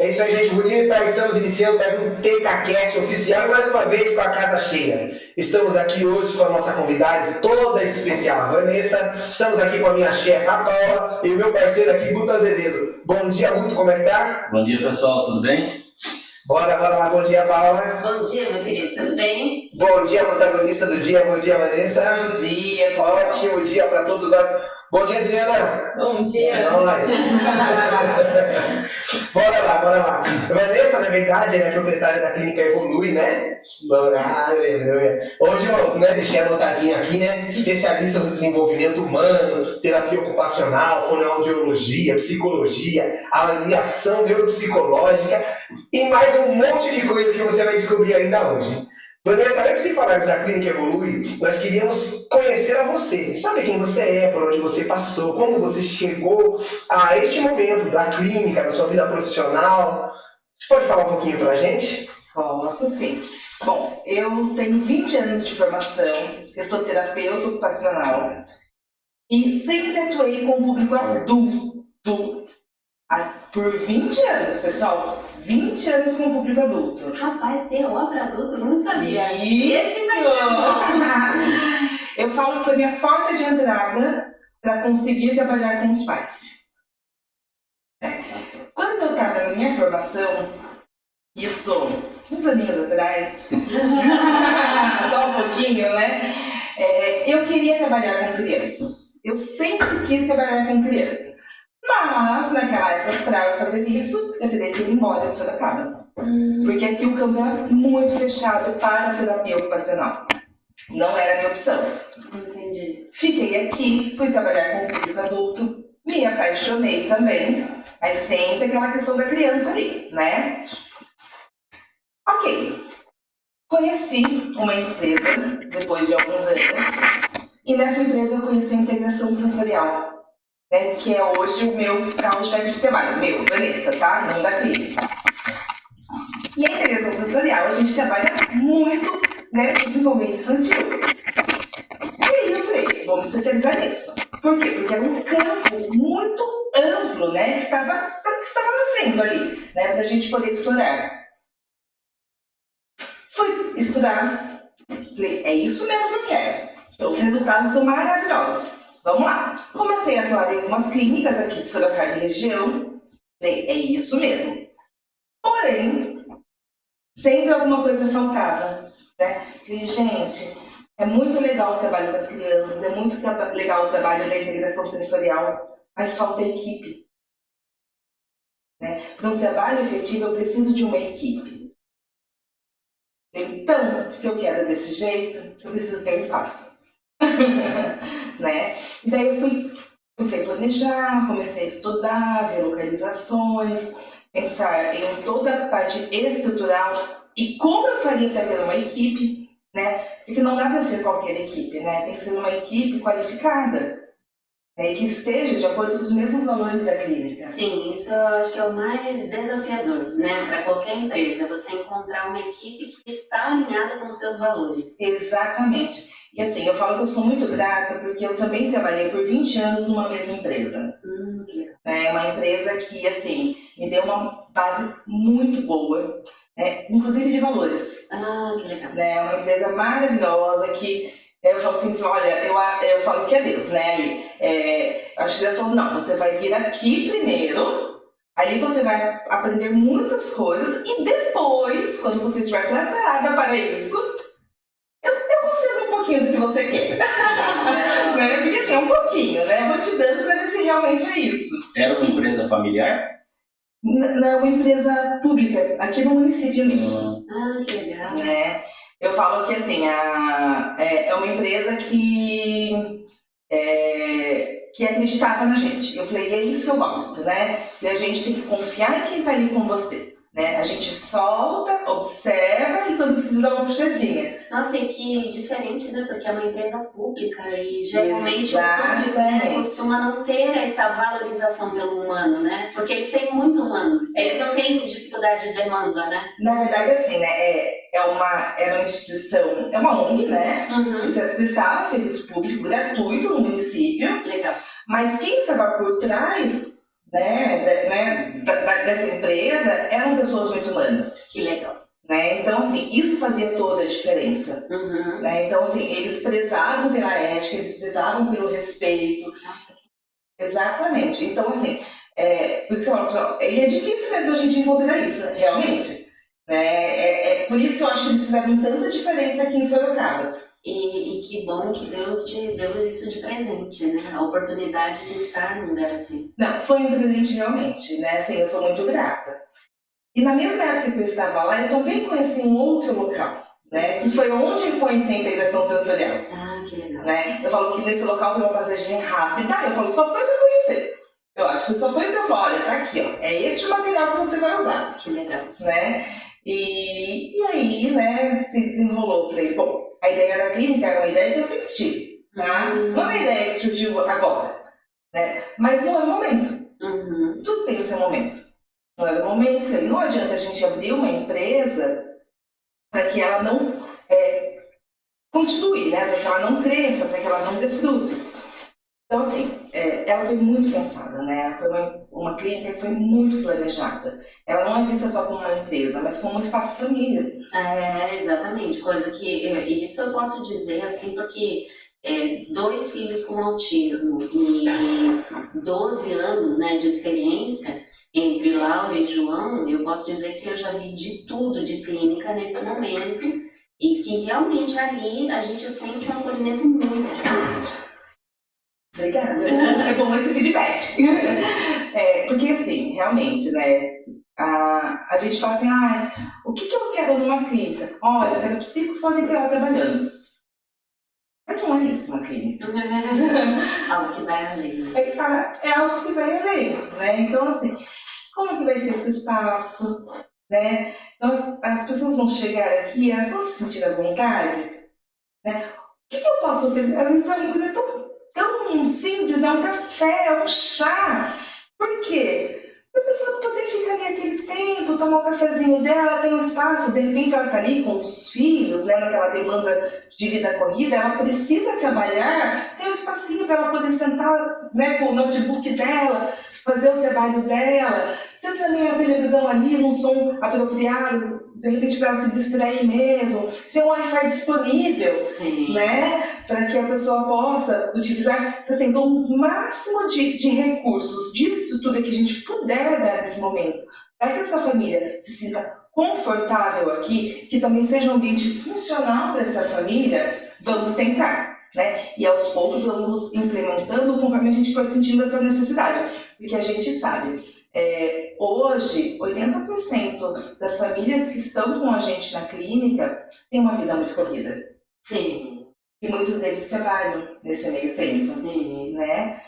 É isso aí, gente bonita. Estamos iniciando mais um TKCast oficial e mais uma vez com a casa cheia. Estamos aqui hoje com a nossa convidada toda especial, a Vanessa. Estamos aqui com a minha chefe, a Paula, e o meu parceiro aqui, Guto Azevedo. Bom dia, Guto, como é que tá? Bom dia, pessoal, tudo bem? Bora lá. Bom dia, Paula. Bom dia, meu querido, tudo bem? Bom dia, protagonista do dia. Bom dia, Vanessa. Bom dia, ótimo dia para todos nós. Bom dia, Adriana. Bom dia. É nóis. Bora lá. Vanessa, na verdade, é proprietária da clínica Evolui, né? Hoje eu deixei anotadinho aqui, né? Especialista no desenvolvimento humano, terapia ocupacional, fonoaudiologia, psicologia, avaliação neuropsicológica e mais um monte de coisa que você vai descobrir ainda hoje. Vanessa, antes de falarmos da Clínica Evolui, nós queríamos conhecer a você. Sabe quem você é, por onde você passou, como você chegou a este momento da clínica, da sua vida profissional. Você pode falar um pouquinho pra gente? Posso sim. Bom, eu tenho 20 anos de formação, eu sou terapeuta ocupacional e sempre atuei com o público adulto. Por 20 anos, pessoal. 20 anos com o público adulto. Rapaz, tem obra adulta, eu não sabia. Esse vai ser bom. Eu falo que foi minha porta de entrada para conseguir trabalhar com os pais. Quando eu estava na minha formação, isso uns aninhos atrás, só um pouquinho, né? Eu queria trabalhar com criança. Eu sempre quis trabalhar com criança. Mas, naquela época, para eu fazer isso, eu teria que ir embora de Sorocaba. Porque aqui o campo era muito fechado para a terapia ocupacional. Não era a minha opção. Entendi. Fiquei aqui, fui trabalhar com o público adulto, me apaixonei também, mas sempre aquela questão da criança ali, né? Ok. Conheci uma empresa, depois de alguns anos, e nessa empresa eu conheci a integração sensorial. Que é hoje o meu carro-chefe de trabalho, meu, Vanessa, tá? Não da clínica. E a integração sensorial, a gente trabalha muito, no desenvolvimento infantil. E aí eu falei, vou me especializar nisso. Por quê? Porque era um campo muito amplo, que estava nascendo ali, pra gente poder explorar. Fui estudar, falei, é isso mesmo que eu quero. Então, os resultados são maravilhosos. Vamos lá. Comecei a atuar em algumas clínicas aqui de Sorocaba e região. É isso mesmo. Porém, sempre alguma coisa faltava. Falei, gente, é muito legal o trabalho com as crianças, é muito legal o trabalho da integração sensorial, mas falta equipe. Para um trabalho efetivo, eu preciso de uma equipe. Então, se eu quero desse jeito, eu preciso ter um espaço. E daí eu comecei a planejar, comecei a estudar, ver localizações, pensar em toda a parte estrutural e como eu faria para ter uma equipe, porque não dá para ser qualquer equipe, tem que ser uma equipe qualificada, e que esteja de acordo com os mesmos valores da clínica. Sim, isso eu acho que é o mais desafiador, para qualquer empresa, você encontrar uma equipe que está alinhada com os seus valores. Exatamente. E assim, eu falo que eu sou muito grata porque eu também trabalhei por 20 anos numa mesma empresa. Uma empresa que, assim, me deu uma base muito boa, inclusive de valores. Que legal. Uma empresa maravilhosa que eu falo assim, olha, eu falo que é Deus, acho que Deus falou, não, você vai vir aqui primeiro, aí você vai aprender muitas coisas e depois, quando você estiver preparada para isso, do que você quer. Porque assim, é um pouquinho, vou te dando para ver se realmente é isso. Era uma empresa familiar? Não, uma empresa pública, aqui no município mesmo. Que legal. Eu falo que assim, é uma empresa que acreditava na gente. Eu falei, é isso que eu gosto, E a gente tem que confiar em quem está ali com você. A gente solta, observa e quando precisa dar uma puxadinha. Nossa, e que diferente, Porque é uma empresa pública e geralmente Exatamente. o público costuma não ter essa valorização pelo humano, Porque eles têm muito humano, eles não têm dificuldade de demanda, Na verdade, assim, era uma instituição, é uma ONG, que prestava serviço público gratuito no município. Legal. Mas quem estava por trás dessa empresa eram pessoas muito humanas. Que legal. Né? Então, assim, isso fazia toda a diferença. Uhum. Né? Então, assim, eles prezavam pela ética, eles prezavam pelo respeito. Nossa, Exatamente. Então, assim, por isso que eu falo, e é difícil mesmo a gente encontrar isso, realmente. Né? Por isso que eu acho que eles fizeram tanta diferença aqui em Sorocaba. e que bom que Deus te deu isso de presente, né? A oportunidade de estar num lugar assim. Não, foi um presente realmente, né? Assim, eu sou muito grata. E na mesma época que eu estava lá, eu também conheci um outro local, né? Que foi onde eu conheci a integração sensorial. Ah, que legal. Né? Eu falo que nesse local foi uma passagem rápida, eu falo, só foi para conhecer. Eu acho que só foi para falar, olha, tá aqui, ó, é este o material que você vai usar. Que legal. Né? E aí, né, se desenrolou. Falei, bom, a ideia da clínica era uma ideia que eu sempre tive, tá? Não é uma ideia que surgiu agora, né? Mas não é o momento. Uhum. Tudo tem o seu momento. Não era o momento. Falei, não adianta a gente abrir uma empresa para que ela não continue, né? Para que ela não cresça, para que ela não dê frutos. Então, assim, ela foi muito pensada, né? Foi uma clínica que foi muito planejada. Ela não é vista só como uma empresa, mas como um espaço família. Exatamente. Coisa que... Isso eu posso dizer, assim, porque 2 filhos com autismo e 12 anos, né, de experiência entre Laura e João, eu posso dizer que eu já vi de tudo de clínica nesse momento e que realmente ali a gente sente um acolhimento muito diferente. Obrigada. É bom esse feedback. Porque assim, realmente, né? A gente fala assim, o que eu quero numa clínica? Olha, eu quero psicofonoterapeuta trabalhando. Mas não é isso uma clínica. Algo que vai além. É algo que vai além, né? Então, assim, como que vai ser esse espaço, né? Então, as pessoas vão chegar aqui, elas vão se sentir à vontade, né? O que eu posso oferecer? Às vezes é uma coisa tão simples, é um café, um chá. Por quê? Para a pessoa poder ficar ali aquele tempo, tomar um cafezinho dela, tem um espaço, de repente ela está ali com os filhos, né, naquela demanda de vida corrida, ela precisa trabalhar, tem um espacinho para ela poder sentar, né, com o notebook dela, fazer o trabalho dela, tem também a televisão ali, num som apropriado, de repente para ela se distrair mesmo, tem um Wi-Fi disponível, Sim. né, para que a pessoa possa utilizar, assim, então, o máximo de recursos, de estrutura que a gente puder dar nesse momento, para que essa família se sinta confortável aqui, que também seja um ambiente funcional para essa família, vamos tentar, né, e aos poucos vamos implementando conforme a gente for sentindo essa necessidade, porque a gente sabe, hoje, 80% das famílias que estão com a gente na clínica têm uma vida muito corrida. Sim. E muitos deles trabalham nesse meio tempo. Sim. Né?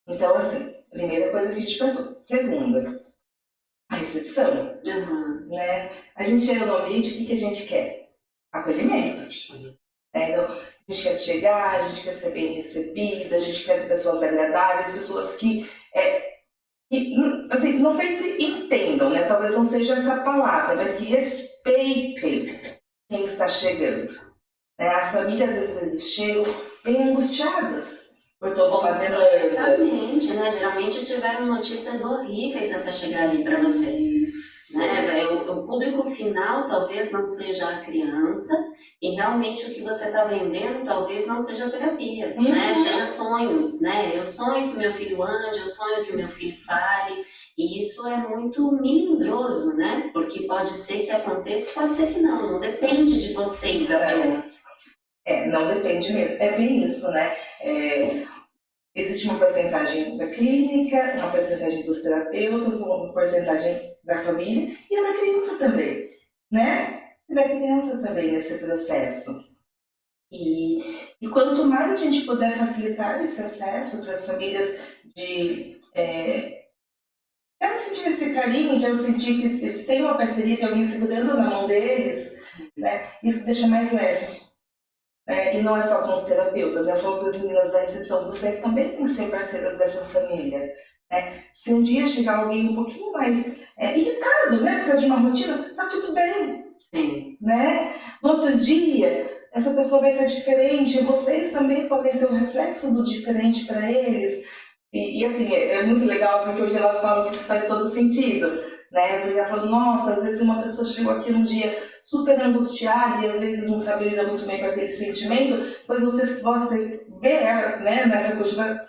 Então, assim, primeira coisa que a gente pensou. Segunda, a recepção. Uhum. Né? A gente chega no ambiente, o que a gente quer? Acolhimento. Então, a gente quer chegar, a gente quer ser bem recebida, a gente quer ter pessoas agradáveis, pessoas que assim, não sei se entendam, né? Talvez não seja essa palavra, mas que respeitem quem está chegando. As famílias às vezes chegam bem angustiadas por toda uma demanda. Exatamente, né? Geralmente tiveram notícias horríveis até chegar ali para você. Isso. Né? O público final talvez não seja a criança e realmente o que você está vendendo talvez não seja a terapia, né? Seja sonhos, né? Eu sonho que meu filho ande, eu sonho que meu filho fale e isso é muito melindroso, né? Porque pode ser que aconteça, pode ser que não depende de vocês apenas. Não depende mesmo, é bem isso, né? Existe uma porcentagem da clínica, uma porcentagem dos terapeutas, uma porcentagem da família e a da criança também, né? E da criança também nesse processo. E quanto mais a gente puder facilitar esse acesso para as famílias de elas sentir esse carinho, de elas sentir que eles têm uma parceria, de alguém segurando na mão deles, né? Isso deixa mais leve. E não é só com os terapeutas, eu falo para as meninas da recepção, vocês também têm que ser parceiras dessa família. Se um dia chegar alguém um pouquinho mais irritado, né, por causa de uma rotina, tá tudo bem. Sim. Né? No outro dia, essa pessoa vai estar diferente, vocês também podem ser um reflexo do diferente para eles. E assim, é muito legal porque hoje elas falam que isso faz todo sentido, né? Porque ela falou, nossa, às vezes uma pessoa chegou aqui num dia super angustiada e às vezes não sabe lidar muito bem com aquele sentimento, pois você vê ela, né, nessa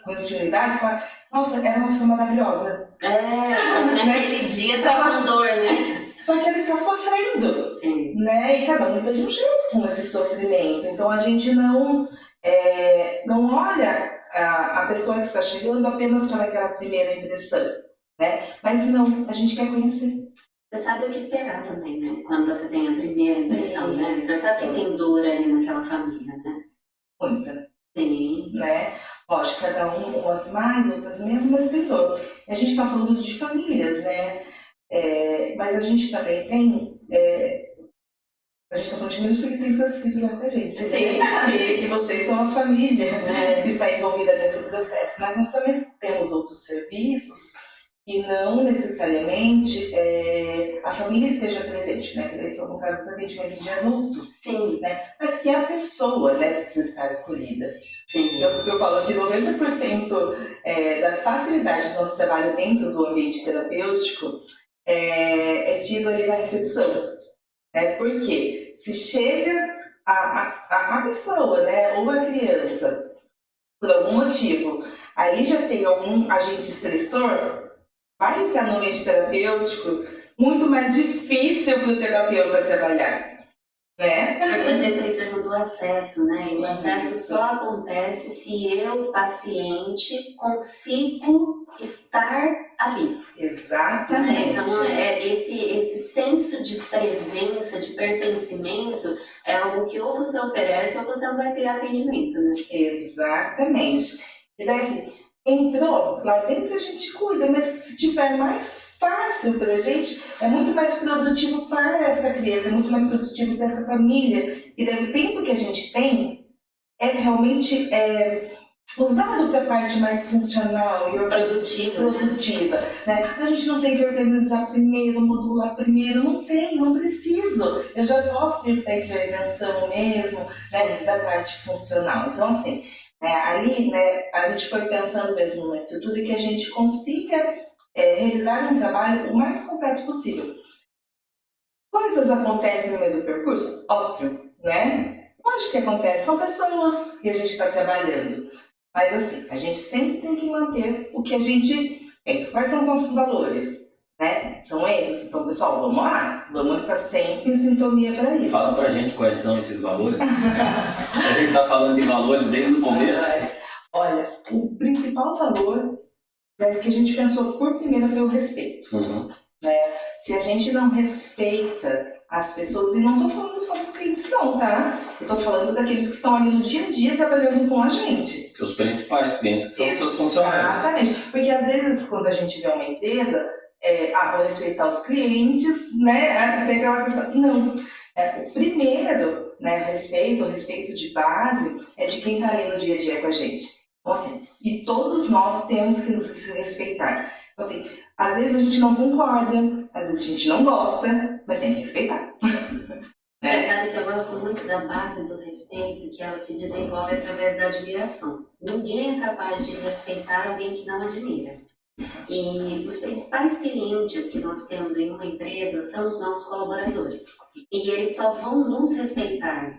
continuidade, você fala, nossa, ela é uma pessoa maravilhosa. Naquele dia tava com dor, né? Só que ela está sofrendo, Sim. né? E cada um lida de um jeito com esse sofrimento. Então a gente não olha a pessoa que está chegando apenas para aquela primeira impressão, né? Mas não, a gente quer conhecer. Você sabe o que esperar também, né? Quando você tem a primeira impressão, né? Você Isso. sabe que tem dor ali naquela família, né? Muita, Sim. né? Lógico, cada um, umas mais, outras menos, mas tem dor. A gente está falando de famílias, né? Mas a gente também tem... a gente está falando de família porque tem seus filhos lá com a gente. Sim, né? E vocês são a família que está envolvida nesse processo. Mas nós também temos outros serviços que não necessariamente a família esteja presente, né? Porque são, no caso, os atendimentos de adulto. Sim. Né? Mas que a pessoa, né, precisa estar acolhida. Sim. Eu falo que 90% da facilidade do nosso trabalho dentro do ambiente terapêutico é tido ali na recepção. Porque se chega a pessoa, né, ou a criança, por algum motivo, aí já tem algum agente estressor, vai entrar no ambiente terapêutico muito mais difícil para o terapeuta trabalhar. Né? Porque vocês precisam do acesso, né? E o acesso só acontece se eu, paciente, consigo estar ali. Exatamente. Então, esse senso de presença, de pertencimento, é algo que ou você oferece ou você não vai ter atendimento, né? Exatamente. E daí, assim, entrou, lá dentro a gente cuida, mas se tiver mais fácil pra gente, é muito mais produtivo para essa criança, é muito mais produtivo para essa família. E daí o tempo que a gente tem é realmente usado para a parte mais funcional e produtiva. Né? A gente não tem que organizar primeiro, modular primeiro, não preciso. Eu já posso ir para a intervenção mesmo, né, da parte funcional. Então, assim, ali, né, a gente foi pensando mesmo numa estrutura que a gente consiga realizar um trabalho o mais completo possível. Coisas acontecem no meio do percurso? Óbvio, né? Lógico que acontece, são pessoas que a gente está trabalhando. Mas assim, a gente sempre tem que manter o que a gente pensa. Quais são os nossos valores? Né? São esses. Então, pessoal, vamos lá. Vamos estar sempre em sintonia para isso. Fala pra gente quais são esses valores. A gente tá falando de valores desde o começo. Olha, o principal valor que a gente pensou por primeiro foi o respeito. Uhum. Né? Se a gente não respeita as pessoas, e não estou falando só dos clientes não, tá? Eu estou falando daqueles que estão ali no dia a dia trabalhando com a gente. Que os principais clientes que são os seus funcionários. Exatamente, porque às vezes quando a gente vê uma empresa, vou respeitar os clientes, né? Tem aquela questão. Não. O primeiro, né, o respeito de base é de quem está ali no dia a dia com a gente. Então, assim, e todos nós temos que nos respeitar. Então, assim, às vezes a gente não concorda, às vezes a gente não gosta, mas tem que respeitar. Você sabe que eu gosto muito da base do respeito, que ela se desenvolve através da admiração. Ninguém é capaz de respeitar alguém que não admira. E os principais clientes que nós temos em uma empresa são os nossos colaboradores. E eles só vão nos respeitar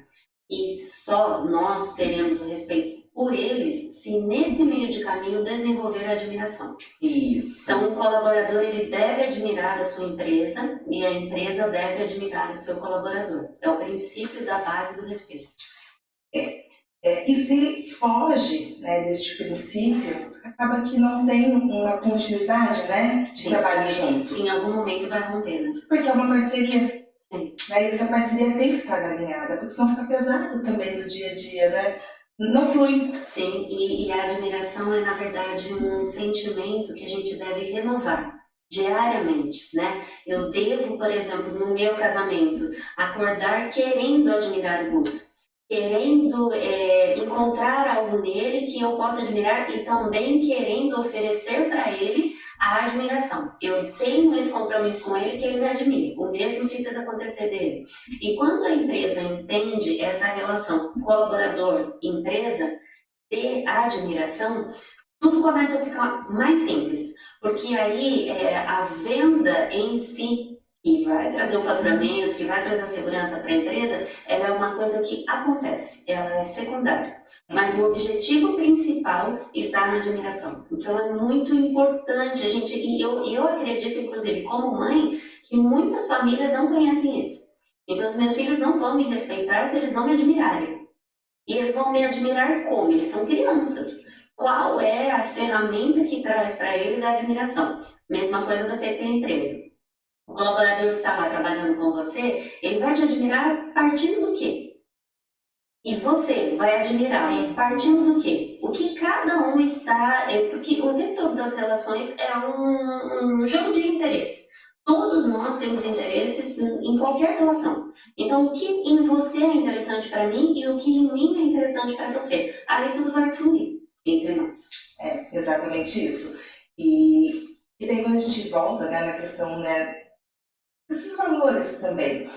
e só nós teremos o respeito por eles se nesse meio de caminho desenvolver a admiração. Isso. Então o colaborador ele deve admirar a sua empresa e a empresa deve admirar o seu colaborador. É o princípio da base do respeito. E se foge, né, deste princípio, acaba que não tem uma continuidade, né, de trabalho junto. Em algum momento vai romper, né? Porque é uma parceria. Sim. Né, e essa parceria tem que estar alinhada, porque senão fica pesado também no dia a dia, né? Não flui. Sim, e a admiração é, na verdade, um sentimento que a gente deve renovar diariamente, né? Eu devo, por exemplo, no meu casamento, acordar querendo admirar o outro, querendo encontrar algo nele que eu possa admirar e também querendo oferecer para ele a admiração. Eu tenho esse compromisso com ele que ele me admire. O mesmo precisa acontecer dele. E quando a empresa entende essa relação colaborador-empresa de admiração, tudo começa a ficar mais simples, porque aí a venda em si, que vai trazer o faturamento, que vai trazer a segurança para a empresa, ela é uma coisa que acontece, ela é secundária. Mas o objetivo principal está na admiração. Então é muito importante a gente, e eu acredito, inclusive, como mãe, que muitas famílias não conhecem isso. Então os meus filhos não vão me respeitar se eles não me admirarem. E eles vão me admirar como? Eles são crianças. Qual é a ferramenta que traz para eles a admiração? Mesma coisa você tem a empresa. O colaborador que está lá trabalhando com você, ele vai te admirar partindo do quê? E você vai admirar partindo do quê? O que cada um está... porque o tempo todo das relações é um jogo de interesse. Todos nós temos interesses em qualquer relação. Então, o que em você é interessante para mim e o que em mim é interessante para você. Aí tudo vai fluir entre nós. É, exatamente isso. E daí quando a gente volta, né, na questão, né, desses valores também.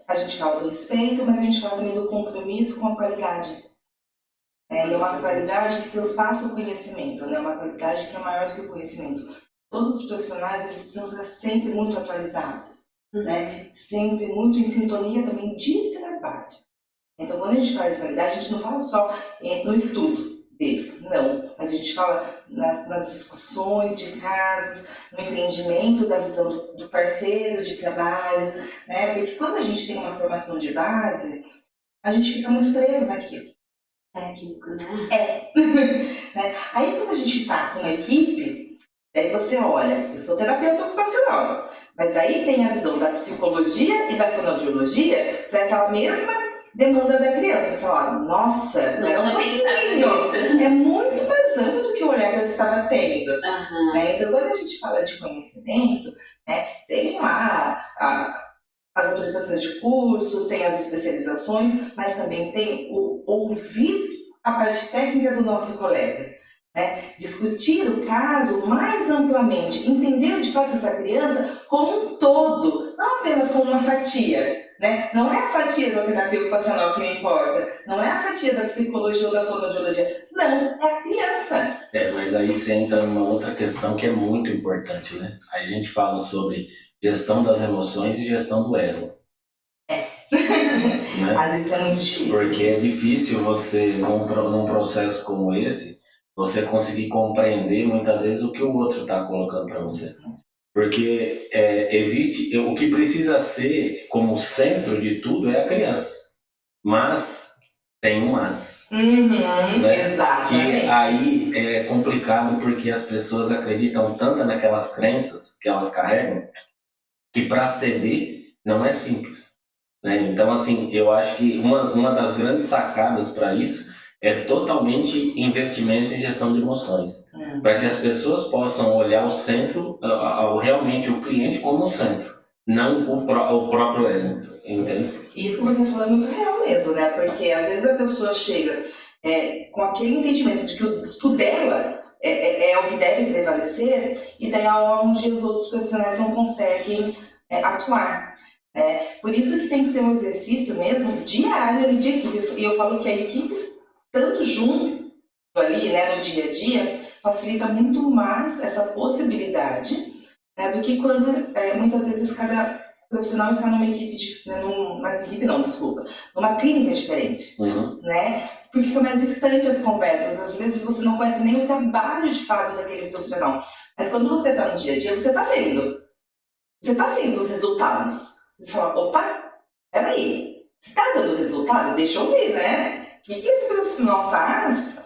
A gente fala do respeito, mas a gente fala também do compromisso com a qualidade. E é uma qualidade que transpassa o conhecimento, né? Uma qualidade que é maior do que o conhecimento. Todos os profissionais, eles precisam ser sempre muito atualizados, né? Sempre muito em sintonia também de trabalho. Então, quando a gente fala de qualidade, a gente não fala só no estudo deles, não. Mas a gente fala nas discussões de casos, no entendimento da visão do parceiro de trabalho, né? Porque quando a gente tem uma formação de base, a gente fica muito preso naquilo. Técnico, né? Né? Aí quando a gente está com uma equipe, daí você olha, eu sou terapeuta ocupacional, mas aí tem a visão da psicologia e da fonoaudiologia para aquela mesma demanda da criança. Falar, nossa, não tinha pensado nisso. É muito mais amplo do que o olhar que eu estava tendo. Uhum. Então, quando a gente fala de conhecimento, né, tem lá as autorizações de curso, tem as especializações, mas também tem o ouvir a parte técnica do nosso colega. Né? Discutir o caso mais amplamente, entender de fato essa criança como um todo, não apenas como uma fatia. Né? Não é a fatia da terapia ocupacional que me importa, não é a fatia da psicologia ou da fonoaudiologia, não, é a criança. Mas aí você entra numa outra questão que é muito importante, né? Aí a gente fala sobre gestão das emoções e gestão do ego. Né? Às vezes é muito difícil. Porque é difícil você, num processo como esse, você conseguir compreender muitas vezes o que o outro está colocando para você. Porque existe, o que precisa ser como centro de tudo é a criança. Mas tem um mas. Né? Exatamente. Que aí é complicado porque as pessoas acreditam tanto naquelas crenças que elas carregam que para ceder não é simples. Né? Então, assim, eu acho que uma das grandes sacadas para isso é totalmente investimento em gestão de emoções. Para que as pessoas possam olhar o centro, realmente o cliente como o centro, não o próprio ego, entende? Isso que você falou é muito real mesmo, né? Porque às vezes a pessoa chega com aquele entendimento de que o dela é o que deve prevalecer, e daí onde os outros profissionais não conseguem atuar. Por isso que tem que ser um exercício mesmo diário de equipe. E eu falo que a equipe, tanto junto ali, né, no dia a dia, facilita muito mais essa possibilidade, né, do que quando muitas vezes cada profissional está numa equipe, numa clínica diferente, né? Porque fica mais distante as conversas. Às vezes você não conhece nem o trabalho de fato daquele profissional, mas quando você está no dia a dia, você está vendo os resultados. Você fala, opa, peraí, você está dando resultado? Deixa eu ver, né? O que esse profissional faz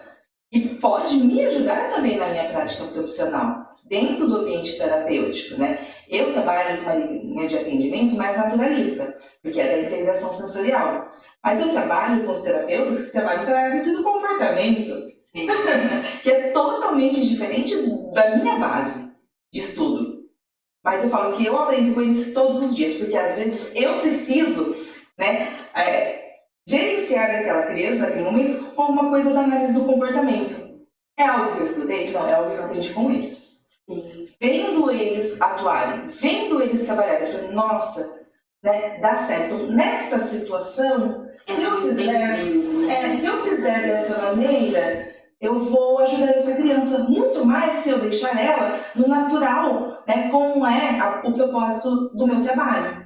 que pode me ajudar também na minha prática profissional, dentro do ambiente terapêutico, né? Eu trabalho com uma linha de atendimento mais naturalista, porque é da integração sensorial. Mas eu trabalho com os terapeutas que trabalham com a análise do comportamento, que é totalmente diferente da minha base de estudo. Mas eu falo que eu aprendo com eles todos os dias, porque às vezes eu preciso, né, gerenciar aquela criança naquele momento com alguma coisa da análise do comportamento. É algo que eu estudei? Não, é algo que eu aprendi com eles. Sim. Vendo eles atuarem, vendo eles trabalharem, eu falei, nossa, né, dá certo. Nesta situação, se eu fizer dessa maneira, eu vou ajudar essa criança muito mais se eu deixar ela no natural, né, como é o propósito do meu trabalho.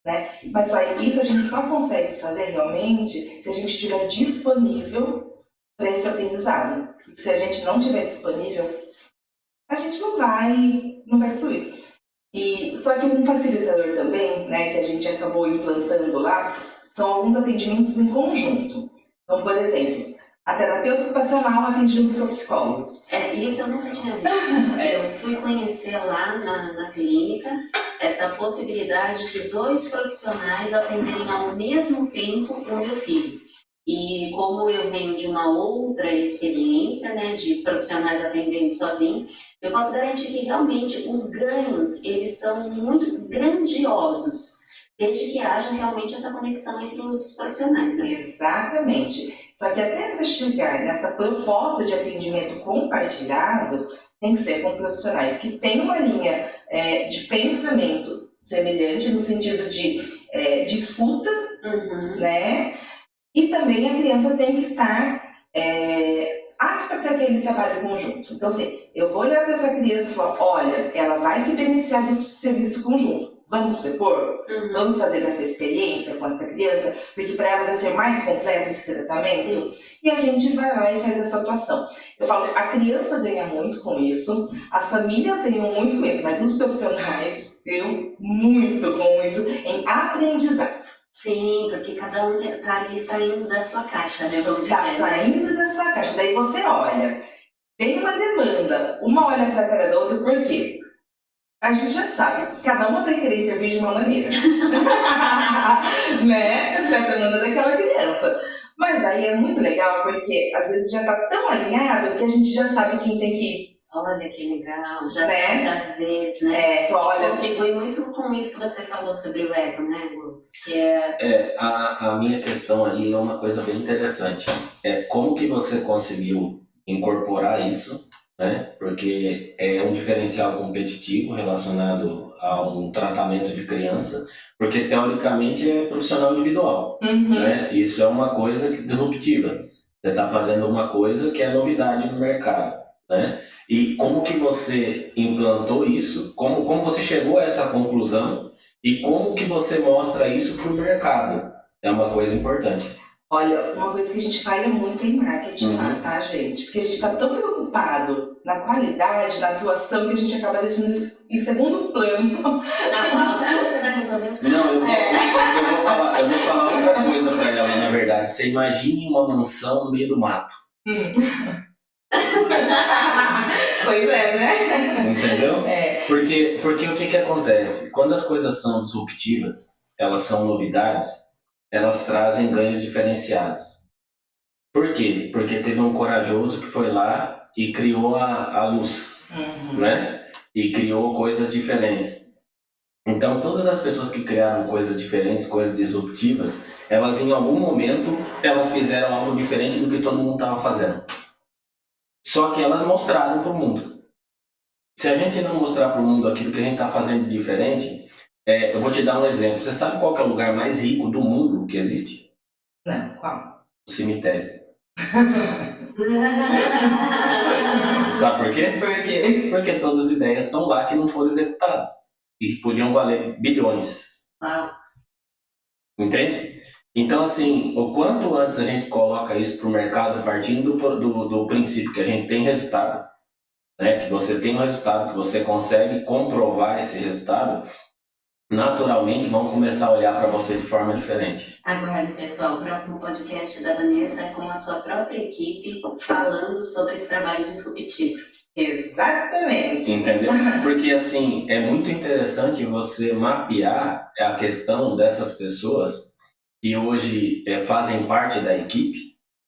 Né? Mas só isso a gente só consegue fazer realmente se a gente estiver disponível para esse aprendizado. Se a gente não estiver disponível, a gente não vai fluir. E só que um facilitador também, né, que a gente acabou implantando lá, são alguns atendimentos em conjunto. Então, por exemplo, a terapeuta ocupacional atende junto com o psicólogo. Isso eu nunca tinha visto. Eu fui conhecer lá na clínica essa possibilidade de 2 profissionais atenderem ao mesmo tempo o meu filho. E como eu venho de uma outra experiência, né, de profissionais atendendo sozinho, eu posso garantir que realmente os ganhos, eles são muito grandiosos, desde que haja realmente essa conexão entre os profissionais, né? Exatamente. Só que até para chegar nessa proposta de atendimento compartilhado, tem que ser com profissionais que têm uma linha de pensamento semelhante, no sentido de escuta, né? E também a criança tem que estar apta para aquele trabalho conjunto. Então, assim, eu vou olhar para essa criança e falar, olha, ela vai se beneficiar do serviço conjunto. Vamos propor? Vamos fazer essa experiência com essa criança, porque para ela vai ser mais completo esse tratamento. Sim. E a gente vai lá e faz essa atuação. Eu falo, a criança ganha muito com isso, as famílias ganham muito com isso, mas os profissionais ganham muito com isso em aprendizado. Sim, porque cada um tá ali saindo da sua caixa, né? Tá saindo da sua caixa. Daí você olha, tem uma demanda, uma olha para a cara da outra, por quê? A gente já sabe, cada uma vai querer intervir de uma maneira. Né? Pra demanda daquela criança. Mas aí é muito legal, porque às vezes já tá tão alinhado que a gente já sabe quem tem que ir. Olha que legal, já sente a vez, né? Olha. Contribui muito com isso que você falou sobre o ego, né, Guto? A minha questão aí é uma coisa bem interessante. Como que você conseguiu incorporar isso, né? Porque é um diferencial competitivo relacionado a um tratamento de criança, porque teoricamente é profissional individual, né? Isso é uma coisa disruptiva. Você está fazendo uma coisa que é novidade no mercado, né? E como que você implantou isso? Como você chegou a essa conclusão? E como que você mostra isso para o mercado? É uma coisa importante. Olha, uma coisa que a gente falha muito em marketing lá, tá, gente? Porque a gente está tão preocupado na qualidade, na atuação, que a gente acaba deixando em segundo plano. Você vai resolver os Não, eu vou falar outra coisa para ela, na verdade. Você imagine uma mansão no meio do mato. Pois é, né? Entendeu? Porque o que acontece? Quando as coisas são disruptivas, elas são novidades, elas trazem ganhos diferenciados. Por quê? Porque teve um corajoso que foi lá e criou a luz, né? E criou coisas diferentes. Então, todas as pessoas que criaram coisas diferentes, coisas disruptivas, elas em algum momento, elas fizeram algo diferente do que todo mundo estava fazendo. Só que elas mostraram para o mundo. Se a gente não mostrar para o mundo aquilo que a gente está fazendo de diferente, eu vou te dar um exemplo. Você sabe qual que é o lugar mais rico do mundo que existe? Não, qual? O cemitério. Sabe por quê? Por quê? Porque todas as ideias estão lá que não foram executadas. E que podiam valer bilhões. Entende? Então, assim, o quanto antes a gente coloca isso para o mercado, partindo do princípio que a gente tem resultado, né? Que você tem um resultado, que você consegue comprovar esse resultado, naturalmente vão começar a olhar para você de forma diferente. Aguarde, pessoal, o próximo podcast da Vanessa é com a sua própria equipe falando sobre esse trabalho disruptivo. Exatamente. Entendeu? Porque, assim, é muito interessante você mapear a questão dessas pessoas que hoje fazem parte da equipe,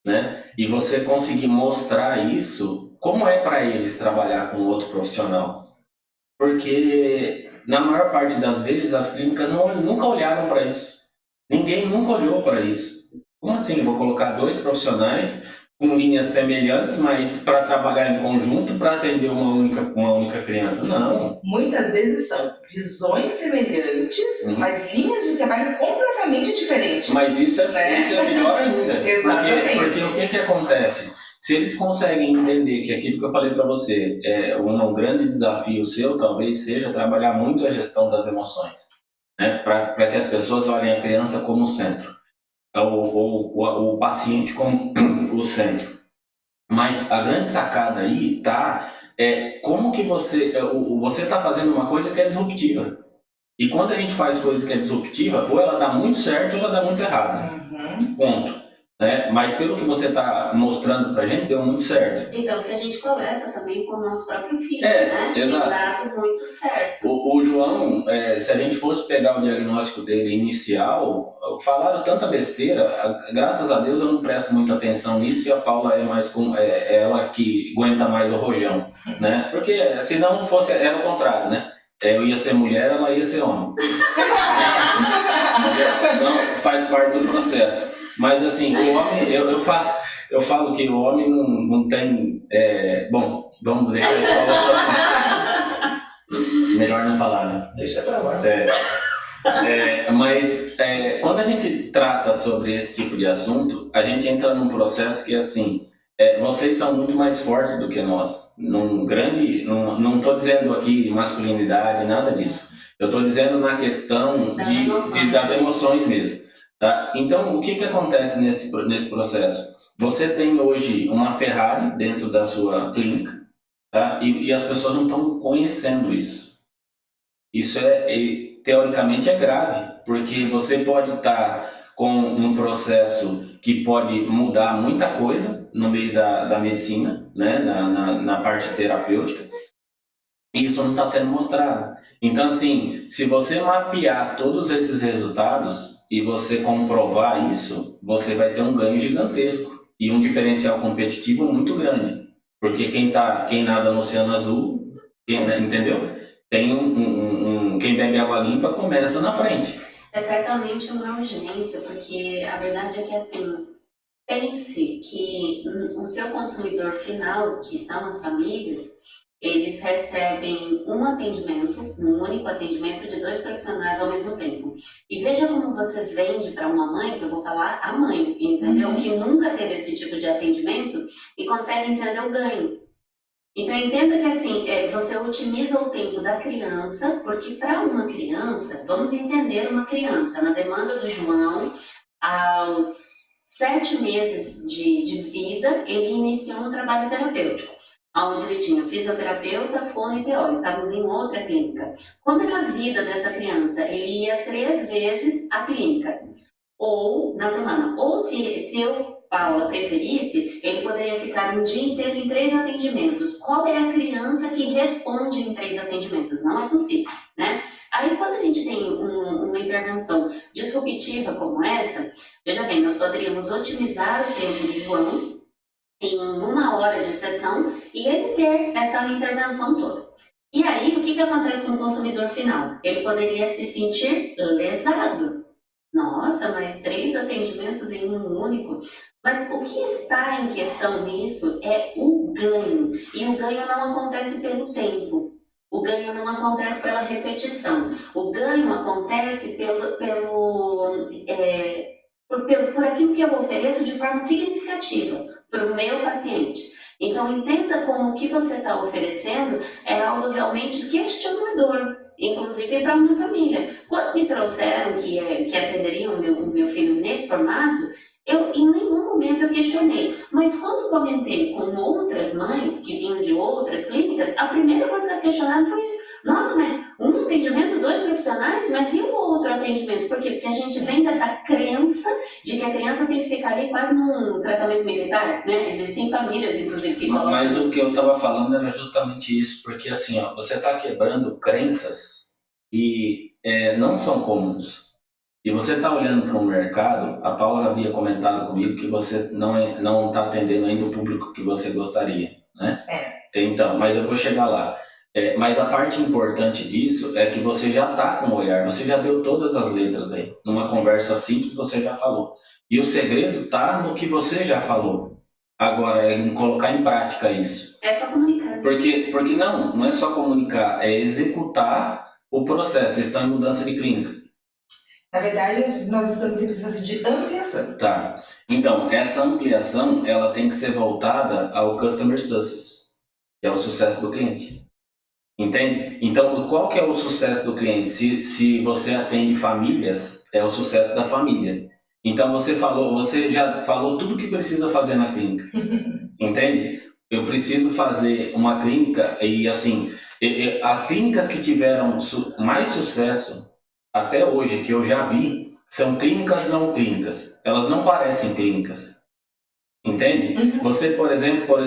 né? E você conseguir mostrar isso, como é para eles trabalhar com outro profissional. Porque, na maior parte das vezes, as clínicas nunca olharam para isso. Ninguém nunca olhou para isso. Como assim? Vou colocar 2 profissionais com linhas semelhantes, mas para trabalhar em conjunto, para atender uma única criança? Não. Muitas vezes são visões semelhantes, mas linhas de trabalho completamente diferentes. Mas isso é melhor ainda. Exatamente. Porque o que acontece? Se eles conseguem entender que aquilo que eu falei para você é um grande desafio seu, talvez seja trabalhar muito a gestão das emoções, né? Para que as pessoas olhem a criança como centro, o paciente como o centro. Mas a grande sacada aí tá como que você está fazendo uma coisa que é disruptiva. E quando a gente faz coisa que é disruptiva, ou ela dá muito certo ou ela dá muito errado. Ponto. Né? Mas pelo que você está mostrando pra gente, deu muito certo. E pelo que a gente coleta também com o nosso próprio filho, Exato. Tem dado muito certo. O João, se a gente fosse pegar o diagnóstico dele inicial, falaram tanta besteira, graças a Deus eu não presto muita atenção nisso, e a Paula é ela que aguenta mais o rojão, né? Porque se não fosse, era o contrário, né? Eu ia ser mulher, ela ia ser homem. Então faz parte do processo. Mas assim, o homem, eu falo que o homem não tem. Bom, vamos deixar isso para outra assunto. Melhor não falar, né? Deixa pra lá. Mas quando a gente trata sobre esse tipo de assunto, a gente entra num processo que assim, vocês são muito mais fortes do que nós. Não estou dizendo aqui masculinidade, nada disso. Eu estou dizendo na questão das emoções mesmo. Tá? Então, o que acontece nesse processo? Você tem hoje uma Ferrari dentro da sua clínica, tá? E as pessoas não estão conhecendo isso. Isso teoricamente é grave, porque você pode estar com um processo que pode mudar muita coisa no meio da medicina, né? na parte terapêutica, e isso não está sendo mostrado. Então, assim, se você mapear todos esses resultados e você comprovar isso, você vai ter um ganho gigantesco e um diferencial competitivo muito grande. Porque quem nada no Oceano Azul, entendeu? Tem quem bebe água limpa começa na frente. É certamente uma urgência, porque a verdade é que, assim, pense que o seu consumidor final, que são as famílias, eles recebem um único atendimento de 2 profissionais ao mesmo tempo. E veja como você vende para uma mãe, que eu vou falar a mãe, entendeu? Que nunca teve esse tipo de atendimento e consegue entender o ganho. Então entenda que assim, você otimiza o tempo da criança, porque para uma criança, vamos entender uma criança, na demanda do João, aos 7 meses de vida, ele iniciou um trabalho terapêutico, onde ele tinha fisioterapeuta, fono e TO. Estávamos em outra clínica. Como era a vida dessa criança? Ele ia 3 vezes à clínica, ou na semana. Ou se eu, Paula, preferisse, ele poderia ficar um dia inteiro em 3 atendimentos. Qual é a criança que responde em 3 atendimentos? Não é possível, né? Aí, quando a gente tem uma intervenção disruptiva como essa, veja bem, nós poderíamos otimizar o tempo de João em 1 hora de sessão e ele ter essa intervenção toda. E aí, o que acontece com o consumidor final? Ele poderia se sentir lesado. Nossa, mas 3 atendimentos em um único. Mas o que está em questão nisso é o ganho. E o ganho não acontece pelo tempo. O ganho não acontece pela repetição. O ganho acontece por aquilo que eu ofereço de forma significativa para o meu paciente. Então, entenda como o que você está oferecendo é algo realmente questionador, inclusive para uma família. Quando me trouxeram que atenderiam o meu filho nesse formato, em nenhum momento eu questionei. Mas quando comentei com outras mães que vinham de outras clínicas, a primeira coisa que elas questionaram foi isso. Nossa, mas um atendimento, 2 profissionais, mas e o outro atendimento? Por quê? Porque a gente vem dessa crença de que a criança tem que ficar ali quase num tratamento militar, né? Existem famílias, inclusive, que colocam. Mas o que eu estava falando era justamente isso, porque assim, você está quebrando crenças que não são comuns. E você está olhando para um mercado, a Paula havia comentado comigo que você não está atendendo ainda o público que você gostaria, né? Então, mas eu vou chegar lá. Mas a parte importante disso é que você já está com o olhar, você já deu todas as letras aí. Numa conversa simples você já falou. E o segredo está no que você já falou. Agora, é em colocar em prática isso. É só comunicar. Porque não é só comunicar, é executar o processo. Vocês estão em mudança de clínica. Na verdade, nós estamos em processo de ampliação. Tá. Então, essa ampliação, ela tem que ser voltada ao customer success, que é o sucesso do cliente. Entende? Então, qual que é o sucesso do cliente? Se você atende famílias, é o sucesso da família. Então, você já falou tudo que precisa fazer na clínica. Entende? Eu preciso fazer uma clínica e, assim, as clínicas que tiveram mais sucesso até hoje, que eu já vi, são clínicas não clínicas. Elas não parecem clínicas. Entende? Você, por exemplo,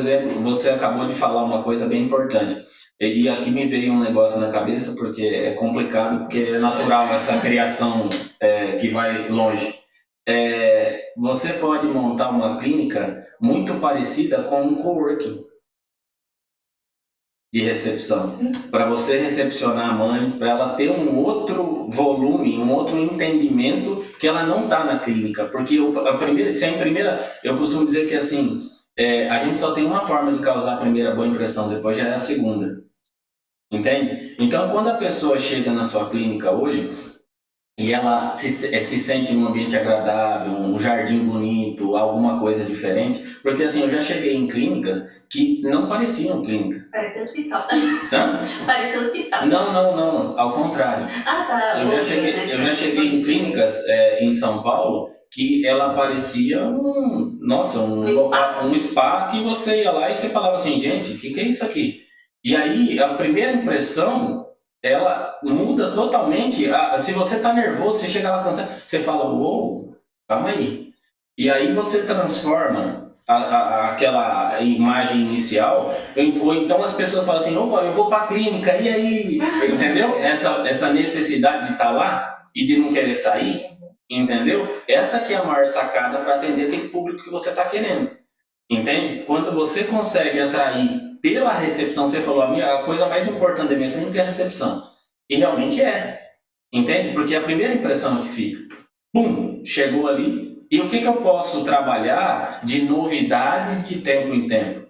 você acabou de falar uma coisa bem importante. E aqui me veio um negócio na cabeça, porque é complicado, porque é natural essa criação que vai longe. Você pode montar uma clínica muito parecida com um coworking de recepção. Para você recepcionar a mãe, para ela ter um outro volume, um outro entendimento que ela não está na clínica. Porque eu costumo dizer que assim, a gente só tem uma forma de causar a primeira boa impressão, depois já é a segunda. Entende? Então, quando a pessoa chega na sua clínica hoje e ela se sente num ambiente agradável, um jardim bonito, alguma coisa diferente, porque assim, eu já cheguei em clínicas que não pareciam clínicas. Parece hospital. Hã? Parece hospital. Não, ao contrário. Ah, tá. Eu já cheguei em clínicas em São Paulo que ela parecia um spa que você ia lá e você falava assim, gente, o que é isso aqui? E aí, a primeira impressão, ela muda totalmente. Se você está nervoso, você chega lá cansado, você fala, uou, calma aí. E aí você transforma aquela imagem inicial, ou então as pessoas falam assim, opa, eu vou para a clínica, e aí? Entendeu? Essa necessidade de estar lá e de não querer sair, entendeu? Essa que é a maior sacada para atender aquele público que você está querendo. Entende? Quando você consegue atrair pela recepção, você falou, a coisa mais importante da minha clínica é a recepção. E realmente é. Entende? Porque a primeira impressão é que fica. Pum! Chegou ali. E o que eu posso trabalhar de novidades de tempo em tempo?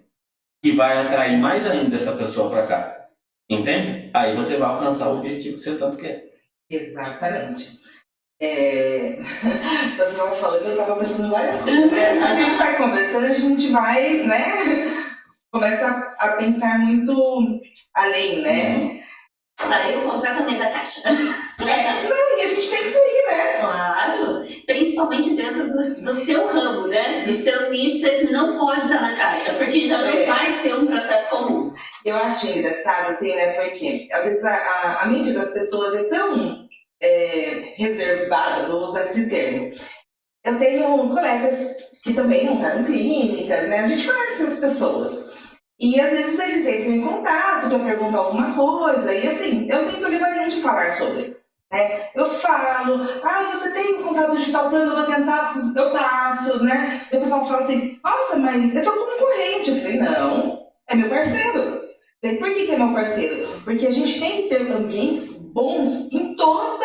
Que vai atrair mais ainda essa pessoa para cá. Entende? Aí você vai alcançar o objetivo que você tanto quer. Exatamente. Você estava falando, eu estava pensando em várias coisas, né? A gente vai conversando, a gente vai, né? Começa a pensar muito além, né? Saiu completamente da caixa. Não, e a gente tem que sair, né? Claro, principalmente dentro do seu ramo, né? Do seu nicho, você não pode estar na caixa, porque já não vai ser um processo comum. Eu acho engraçado, assim, né? Porque às vezes a mente das pessoas é tão reservada, vou usar esse termo. Eu tenho colegas que também montaram clínicas, né? A gente conhece as pessoas. E às vezes eles entram em contato para perguntar alguma coisa, e assim, eu não tenho problema nenhum de falar sobre. Né? Eu falo, você tem um contato digital plano, eu vou tentar, eu passo, né? E o pessoal fala assim, nossa, mas eu tô com concorrente. Eu falei, não, é meu parceiro. Falei, por que é meu parceiro? Porque a gente tem que ter ambientes bons em todo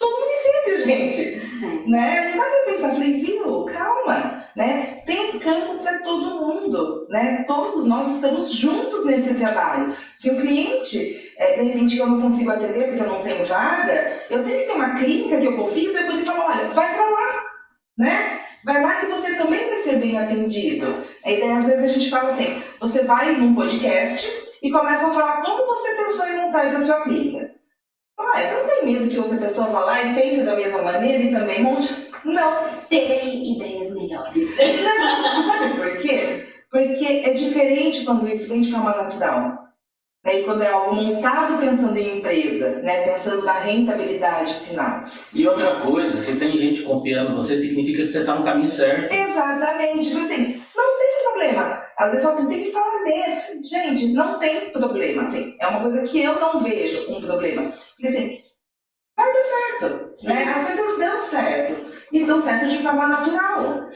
município, gente. Sim. Né? Não dá pra pensar, falei, viu, calma, né? Tem um campo para todo mundo, né? Todos nós estamos juntos nesse trabalho. Se um cliente, de repente, eu não consigo atender porque eu não tenho vaga, eu tenho que ter uma clínica que eu confio para poder falar, olha, vai para lá, né? Vai lá que você também vai ser bem atendido. E daí, às vezes, a gente fala assim, você vai num podcast e começa a falar como você pensou em montar da sua clínica. Você não tem medo que outra pessoa vá lá e pense da mesma maneira e também monte? Não. Terei ideias melhores. Sabe por quê? Porque é diferente quando isso vem de forma natural. Né? E quando é algo montado pensando em empresa, né? Pensando na rentabilidade final. E outra coisa, se tem gente copiando você, significa que você está no caminho certo. Exatamente. Tipo assim, não tem problema. Às vezes você tem que falar mesmo. Gente, não tem problema. Assim, é uma coisa que eu não vejo um problema. Porque assim, vai dar certo. Né? As coisas dão certo. E dão certo de forma natural.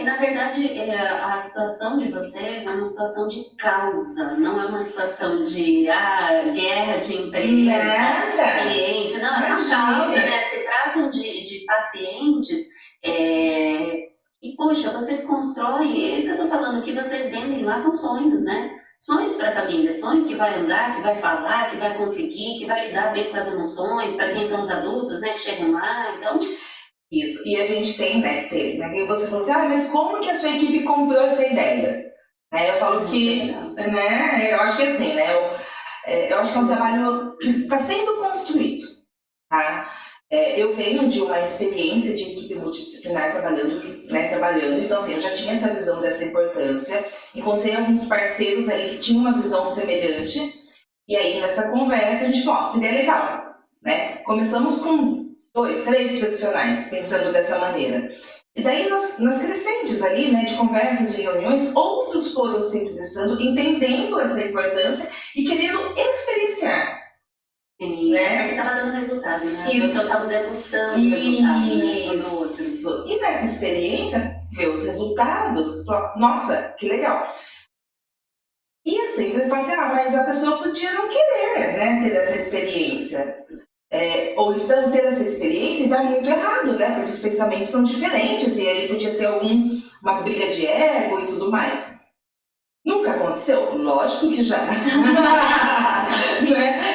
Na verdade, a situação de vocês é uma situação de causa, não é uma situação de guerra de empresa, Nada. cliente, não, é uma causa, né? Se tratam de pacientes e, poxa, vocês constroem, é isso que eu tô falando, o que vocês vendem lá são sonhos, né? Sonhos para a família, sonho que vai andar, que vai falar, que vai conseguir, que vai lidar bem com as emoções, para quem são os adultos, né, que chegam lá, então Isso. E a gente tem, né, que você falou assim, mas como que a sua equipe comprou essa ideia? Eu falo que, né, eu acho que assim, né, eu acho que é um trabalho que está sendo construído, tá? Eu venho de uma experiência de equipe multidisciplinar trabalhando, então assim, eu já tinha essa visão dessa importância, encontrei alguns parceiros ali que tinham uma visão semelhante, e aí nessa conversa a gente falou, seria legal, né? Começamos com 2, 3 profissionais pensando dessa maneira. E daí nas crescentes ali, né, de conversas, de reuniões, outros foram se interessando, entendendo essa importância e querendo experienciar. Sim, né? Porque estava dando resultado, né? As Isso. pessoas estavam degustando o resultado, né? Do outro. Isso. E nessa experiência, ver os resultados, nossa, que legal. E assim, você fala assim, mas a pessoa podia não querer, né, ter essa experiência. Ou então ter essa experiência e dar muito errado, né? Porque os pensamentos são diferentes e aí podia ter uma briga de ego e tudo mais. Nunca aconteceu? Lógico que já. Né?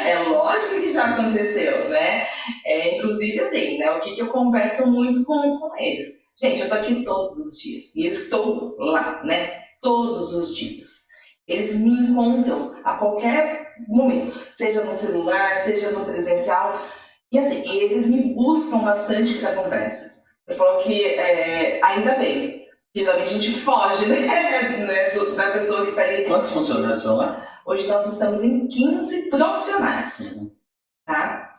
É lógico que já aconteceu, né? Inclusive, assim, né? O que eu converso muito com eles. Gente, eu tô aqui todos os dias e eu estou lá, né? Todos os dias. Eles me encontram a qualquer momento, seja no celular, seja no presencial. E assim, eles me buscam bastante para conversa. Eu falo que ainda bem. Geralmente a gente foge, né, da pessoa que está ali. Quantos funcionários são lá? Hoje nós estamos em 15 profissionais, tá?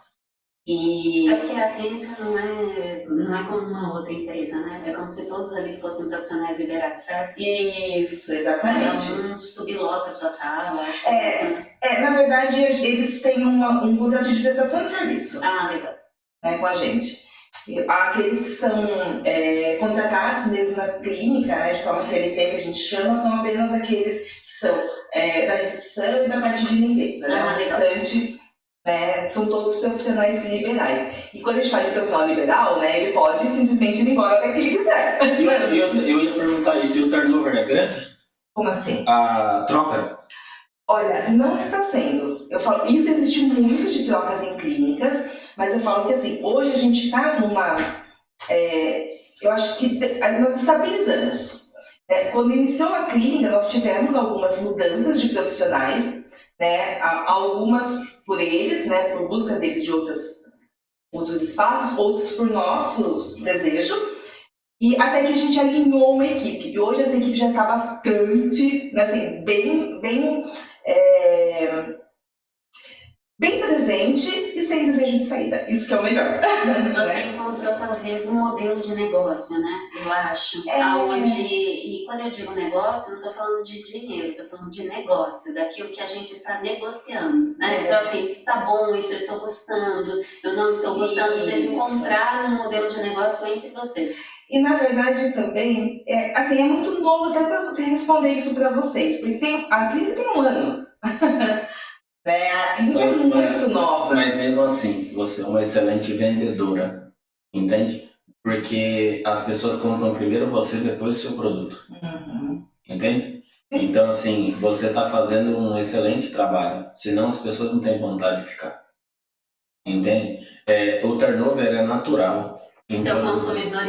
E... É porque a clínica não é como uma outra empresa, né? É como se todos ali fossem profissionais liberais, certo? Isso, exatamente. Um subloca a sua sala, acho que é isso, né? Na verdade, eles têm um contrato de prestação de serviço. Ah, legal. Com a gente. Aqueles que são contratados mesmo na clínica, né, de forma CLT, que a gente chama, são apenas aqueles que são da recepção e da parte de limpeza. Né? O restante são todos profissionais liberais. E quando a gente fala de profissional liberal, né, ele pode simplesmente ir embora até que ele quiser. Eu ia perguntar isso, e o turnover é grande? Como assim? A troca? Olha, não está sendo. Eu falo, isso existe muito de trocas em clínicas, mas eu falo que assim, hoje a gente está numa... eu acho que nós estabilizamos. Quando iniciou a clínica, nós tivemos algumas mudanças de profissionais, né? Algumas por eles, né? Por busca deles de outros espaços, outros por nosso desejo. E até que a gente alinhou uma equipe. E hoje essa equipe já está bastante, assim, bem presente e sem desejo de saída. Isso que é o melhor. Você encontrou talvez um modelo de negócio, né? Eu acho. E quando eu digo negócio, não estou falando de dinheiro, estou falando de negócio, daquilo que a gente está negociando, né? Então assim, isso está bom, isso eu estou gostando, eu não estou gostando, vocês encontraram um modelo de negócio entre vocês. E na verdade também, assim, é muito novo até para eu responder isso para vocês, porque a clínica tem 1 ano. A clínica é muito nova. Mas mesmo assim, você é uma excelente vendedora, entende? Porque as pessoas compram primeiro você, depois o seu produto. Entende? Então, assim, você está fazendo um excelente trabalho, senão as pessoas não têm vontade de ficar. Entende? O turnover é natural. Seu consumidor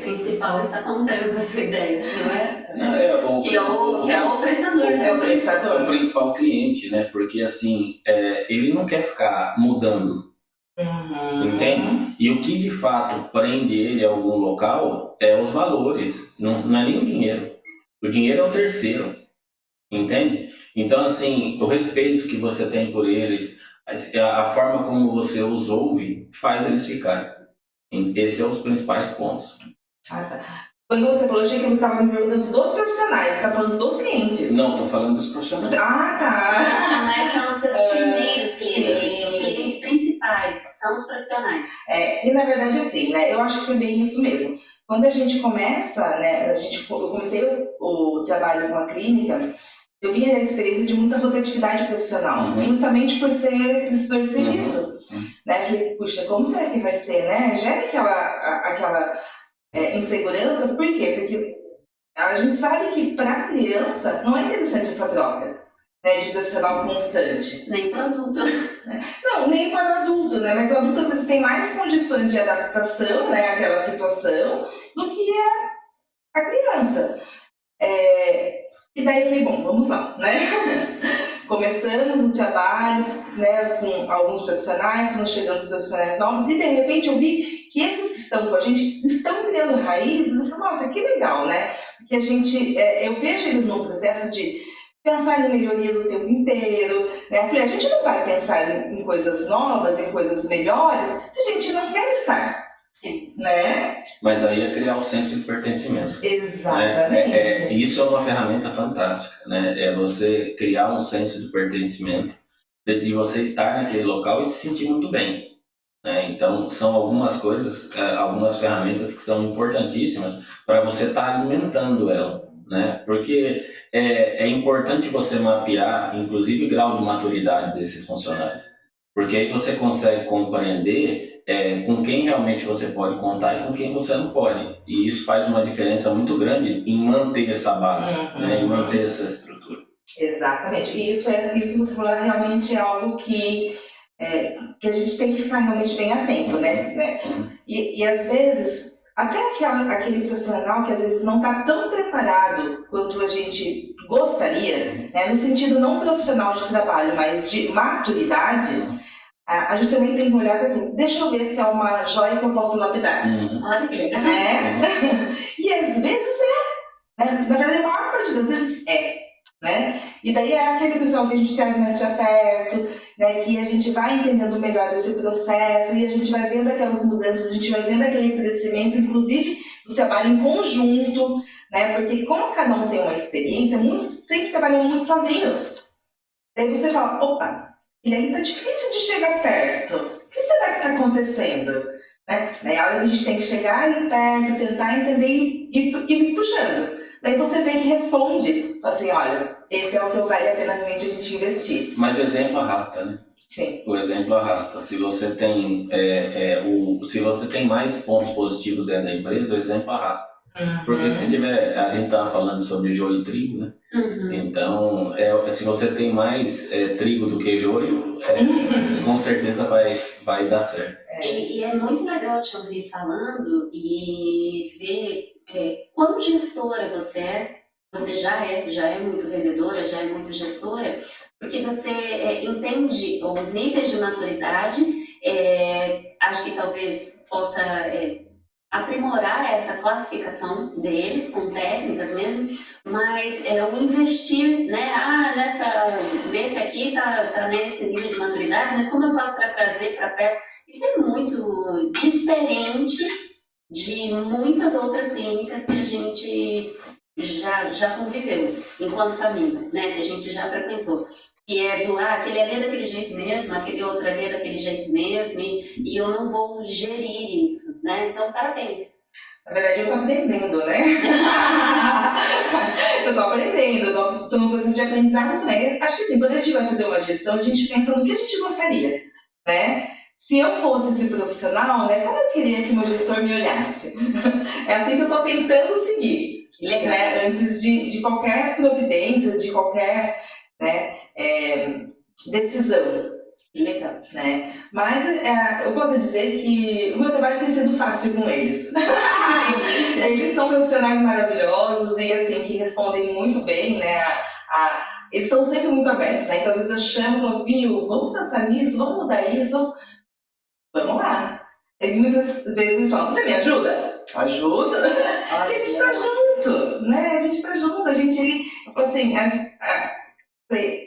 principal está comprando a sua ideia, não é? Que é o prestador, né? É o prestador. É o principal cliente, né? Porque assim, ele não quer ficar mudando, entende? E o que de fato prende ele a algum local é os valores, não é nem o dinheiro. O dinheiro é o terceiro, entende? Então assim, o respeito que você tem por eles, a forma como você os ouve, faz eles ficarem. Esses são os principais pontos. Tá. Quando você falou, achei que você estava me perguntando dos profissionais, você está falando dos clientes. Não, estou falando dos profissionais. Tá. Os profissionais são os seus primeiros clientes, os clientes principais são os profissionais. E na verdade assim, né, eu acho que é bem isso mesmo. Quando a gente começa, né, eu comecei o trabalho com a clínica, eu vinha da experiência de muita rotatividade profissional, justamente por ser prestador de serviço. Né? Falei, puxa, como será que vai ser, né? Gera aquela insegurança, por quê? Porque a gente sabe que para a criança não é interessante essa troca. né, de profissional constante. Nem produto. Não, nem para o adulto, né? Mas o adulto às vezes tem mais condições de adaptação, né, àquela situação, do que a criança. E daí eu falei, bom, vamos lá, né? Começamos o trabalho, né, com alguns profissionais, estão chegando profissionais novos, e de repente eu vi que esses que estão com a gente estão criando raízes. Eu falei, nossa, que legal, né? Porque a gente, eu vejo eles num processo de pensar em melhorias o tempo inteiro, né? Eu falei, a gente não vai pensar em coisas novas, em coisas melhores, se a gente não quer estar. Sim. Né? Mas aí é criar o senso de pertencimento. Exatamente. Isso é uma ferramenta fantástica, né? É você criar um senso de pertencimento, de você estar naquele local e se sentir muito bem. Né? Então, são algumas coisas, algumas ferramentas que são importantíssimas para você estar alimentando ela. Né? Porque é importante você mapear, inclusive, o grau de maturidade desses funcionários. Porque aí você consegue compreender com quem realmente você pode contar e com quem você não pode. E isso faz uma diferença muito grande em manter essa base, né? Em manter essa estrutura. Exatamente. E isso você falou, realmente é algo que a gente tem que ficar realmente bem atento, né? E às vezes, até aquele profissional que às vezes não está tão preparado quanto a gente gostaria, né? No sentido não profissional de trabalho, mas de maturidade, a gente também tem que olhar para assim, deixa eu ver se é uma joia que eu posso lapidar. Olha que legal. E às vezes né? Na verdade, a maior parte das vezes né? E daí é aquele pessoal que a gente traz mais para perto, né? Que a gente vai entendendo melhor esse processo e a gente vai vendo aquelas mudanças, a gente vai vendo aquele crescimento, inclusive do trabalho em conjunto, né? Porque como cada um tem uma experiência, muitos sempre trabalham muito sozinhos. Daí você fala, opa, ele ali tá difícil de chegar perto. O que será que está acontecendo? Né? Daí a hora que a gente tem que chegar ali perto, tentar entender e ir puxando. Daí você vê que responde, assim, olha, esse é o que vale a pena realmente a gente investir. Mas o exemplo arrasta, né? Sim. O exemplo arrasta. Se você tem, se você tem mais pontos positivos dentro da empresa, o exemplo arrasta. Porque se tiver, a gente estava falando sobre joio e trigo, né? Então, se você tem mais trigo do que joio, com certeza vai dar certo. E é muito legal te ouvir falando e ver quão gestora você é. Você já é muito vendedora, já é muito gestora, porque você entende os níveis de maturidade, acho que talvez possa aprimorar essa classificação deles com técnicas mesmo, mas o investir, né? Nesse aqui tá nesse nível de maturidade, mas como eu faço para trazer para perto? Isso é muito diferente de muitas outras clínicas que a gente já conviveu enquanto família, né? Que a gente já frequentou. Que aquele ali é daquele jeito mesmo, aquele outro ali é daquele jeito mesmo, e eu não vou gerir isso, né? Então, parabéns. Na verdade, eu tô aprendendo, né? Eu tô aprendendo, tô num processo de aprendizado também. Acho que assim, quando a gente vai fazer uma gestão, a gente pensa no que a gente gostaria, né? Se eu fosse esse profissional, né, como eu queria que meu gestor me olhasse? É assim que eu tô tentando seguir. Que legal. Né? Antes de qualquer providência, de qualquer decisão. Legal. Né? Mas eu posso dizer que o meu trabalho tem sido fácil com eles. Eles são profissionais maravilhosos e assim, que respondem muito bem, né? Eles são sempre muito abertos, né? Então às vezes eu chamo e falo, viu, vamos pensar nisso, vamos mudar isso, vamos lá. E muitas vezes eles falam, você me ajuda? Ajuda? Porque a gente tá junto, né? A gente tá junto, eu falo assim,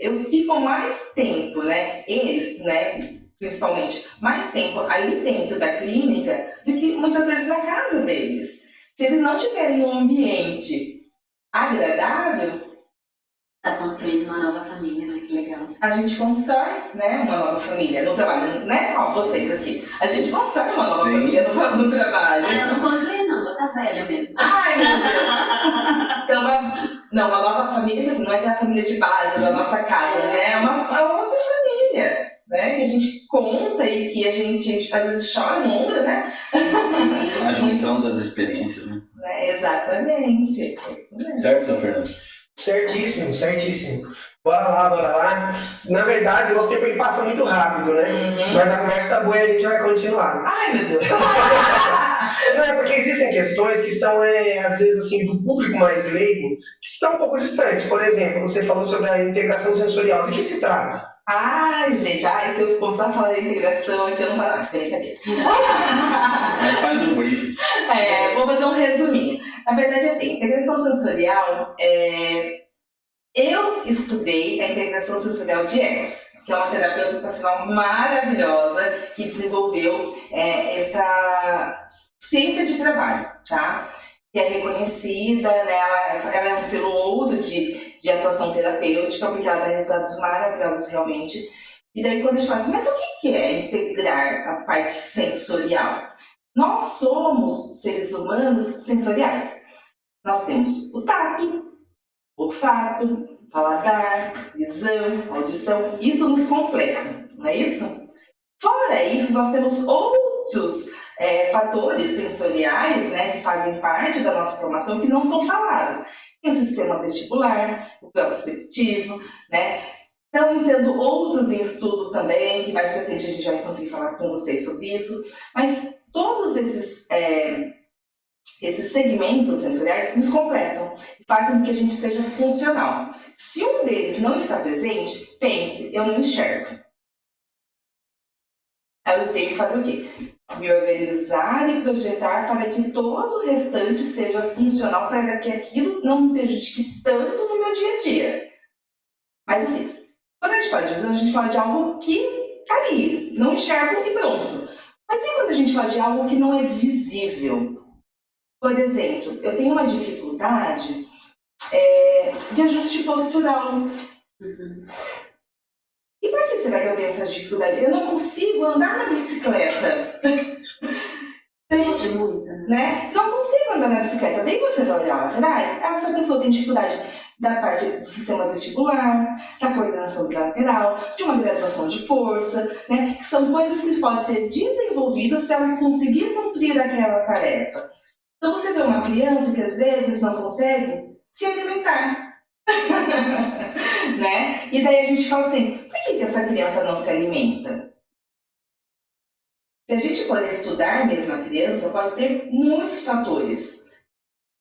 eu fico mais tempo, né? Eles, né? Principalmente, mais tempo ali dentro da clínica do que muitas vezes na casa deles. Se eles não tiverem um ambiente agradável, Tá construindo uma nova família, né? Que legal. a gente constrói, né, uma nova família no trabalho, né? Ó, vocês aqui. A gente constrói uma nova família no trabalho. Eu não construí não, tô tá velha mesmo. Ai, meu Deus! Então, uma nova família, que assim, não é aquela família de base da nossa casa, né? É uma outra família, né? Que a gente conta e que a gente às vezes chora no ombro, né? A junção das experiências, né? Exatamente. É isso mesmo. Certo, seu Fernando? Certíssimo, certíssimo. Bora lá, bora lá. Na verdade, o nosso tempo ele passa muito rápido, né? Mas a conversa tá boa e a gente vai continuar. Ai, meu Deus. Não, é porque existem questões que estão, às vezes, assim, do público mais leigo, que estão um pouco distantes. Por exemplo, você falou sobre a integração sensorial. De que se trata? Ai, gente, se eu começar a falar da integração aqui, eu não vou mais, brincadeira. Mas faz um briefing. Vou fazer um resuminho. Na verdade, assim, integração sensorial, eu estudei a integração sensorial de Eggers, que é uma terapeuta ocupacional maravilhosa que desenvolveu essa ciência de trabalho, tá? Que é reconhecida, né? Ela é um selo ouro de atuação terapêutica, porque ela dá resultados maravilhosos realmente. E daí quando a gente fala assim, mas o que é integrar a parte sensorial? Nós somos seres humanos sensoriais. Nós temos o tato, olfato, paladar, visão, audição. Isso nos completa, não é isso? Fora isso, nós temos outros fatores sensoriais, né, que fazem parte da nossa formação que não são falados. Tem o sistema vestibular, o proprioceptivo, né? Estão entrando outros em estudo também, que mais pra frente a gente já vai conseguir falar com vocês sobre isso. Mas todos esses segmentos sensoriais nos completam e fazem com que a gente seja funcional. Se um deles não está presente, pense, eu não enxergo. Eu tenho que fazer o quê? Me organizar e projetar para que todo o restante seja funcional, para que aquilo não me prejudique tanto no meu dia a dia. Mas assim, quando a gente fala de visão, a gente fala de algo que tá ali, não enxergo e pronto. Mas e quando a gente fala de algo que não é visível? Por exemplo, eu tenho uma dificuldade de ajuste postural. E por que será que eu tenho essa dificuldade? Eu não consigo andar na bicicleta. Existe muita, né? Não consigo andar na bicicleta. Daí você vai olhar lá atrás, essa pessoa tem dificuldade da parte do sistema vestibular, da coordenação bilateral, de uma graduação de força, né? Que são coisas que podem ser desenvolvidas para ela conseguir cumprir aquela tarefa. Então você vê uma criança que às vezes não consegue se alimentar. Né? E daí a gente fala assim, por que essa criança não se alimenta? Se a gente for estudar mesmo a criança, pode ter muitos fatores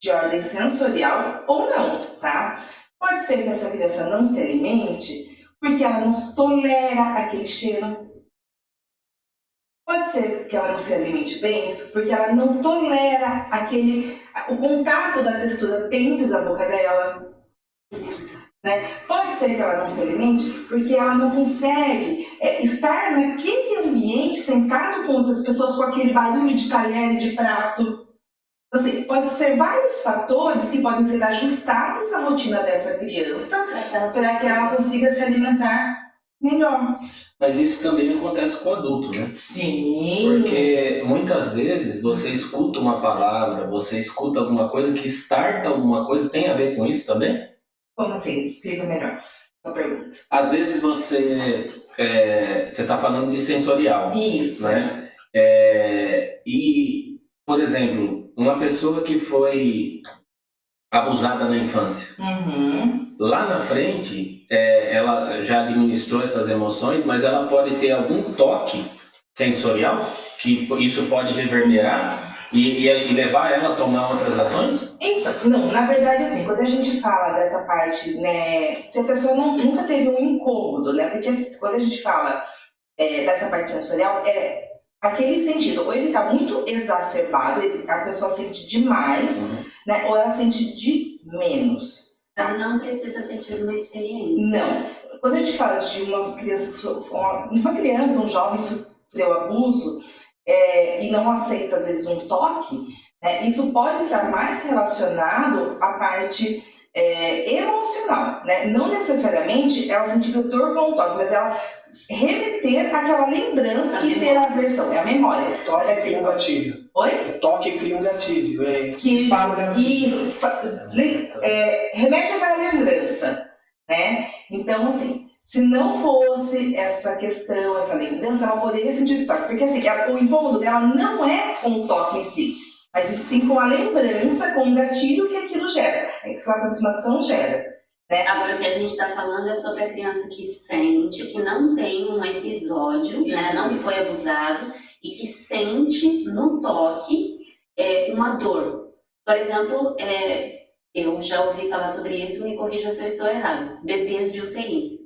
de ordem sensorial ou não, tá? Pode ser que essa criança não se alimente porque ela não tolera aquele cheiro. Pode ser que ela não se alimente bem porque ela não tolera o contato da textura dentro da boca dela. Né? Pode ser que ela não se alimente porque ela não consegue estar naquele ambiente sentado com outras pessoas com aquele barulho de talher e de prato. Então, assim, pode ser vários fatores que podem ser ajustados na rotina dessa criança para que ela consiga se alimentar melhor. Mas isso também acontece com o adulto, né? Sim. Porque muitas vezes você escuta uma palavra, você escuta alguma coisa que starta alguma coisa, tem a ver com isso também? Como assim? Explica melhor a pergunta. Às vezes você está falando de sensorial. Isso. Né? E, por exemplo, uma pessoa que foi abusada na infância. Lá na frente, ela já administrou essas emoções, mas ela pode ter algum toque sensorial, que isso pode reverberar e levar ela a tomar outras ações? Então, não, na verdade, assim, quando a gente fala dessa parte, né, se a pessoa nunca teve um incômodo, né, porque quando a gente fala dessa parte sensorial, aquele sentido, ou ele está muito exacerbado, a pessoa sente demais, né, ou ela sente de menos. Ela não precisa ter tido uma experiência. Não. Quando a gente fala de uma criança, um jovem sofreu abuso e não aceita, às vezes, um toque, né, isso pode estar mais relacionado à parte emocional, né? Não necessariamente ela sentir dor com o toque, mas ela remeter àquela lembrança que ter a aversão, é a memória. O toque cria um gatilho. Oi? O toque cria um gatilho. Que dispara o gatilho. Remete àquela lembrança, né? Então, assim, se não fosse essa questão, essa lembrança, ela poderia sentir toque. Porque assim, o incômodo dela não é com o toque em si, mas sim com a lembrança, com o gatilho que aquilo gera, essa aproximação gera. Agora, o que a gente está falando é sobre a criança que sente, que não tem um episódio, né, não foi abusado, e que sente no toque uma dor. Por exemplo, eu já ouvi falar sobre isso, me corrija se eu estou errado. Bebês de UTI.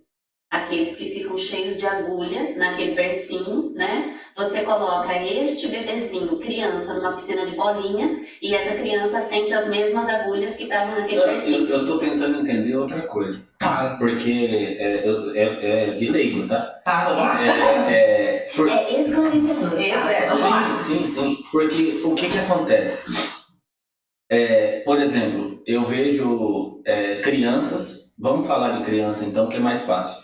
Aqueles que ficam cheios de agulha naquele bercinho, né? Você coloca este bebezinho, criança, numa piscina de bolinha e essa criança sente as mesmas agulhas que estavam naquele bercinho. Eu tô tentando entender outra coisa. Porque é de leigo, tá? Tá, vamos lá. É esclarecedor. Tá? Sim. Porque o que acontece? Por exemplo, eu vejo crianças, vamos falar de criança então, que é mais fácil.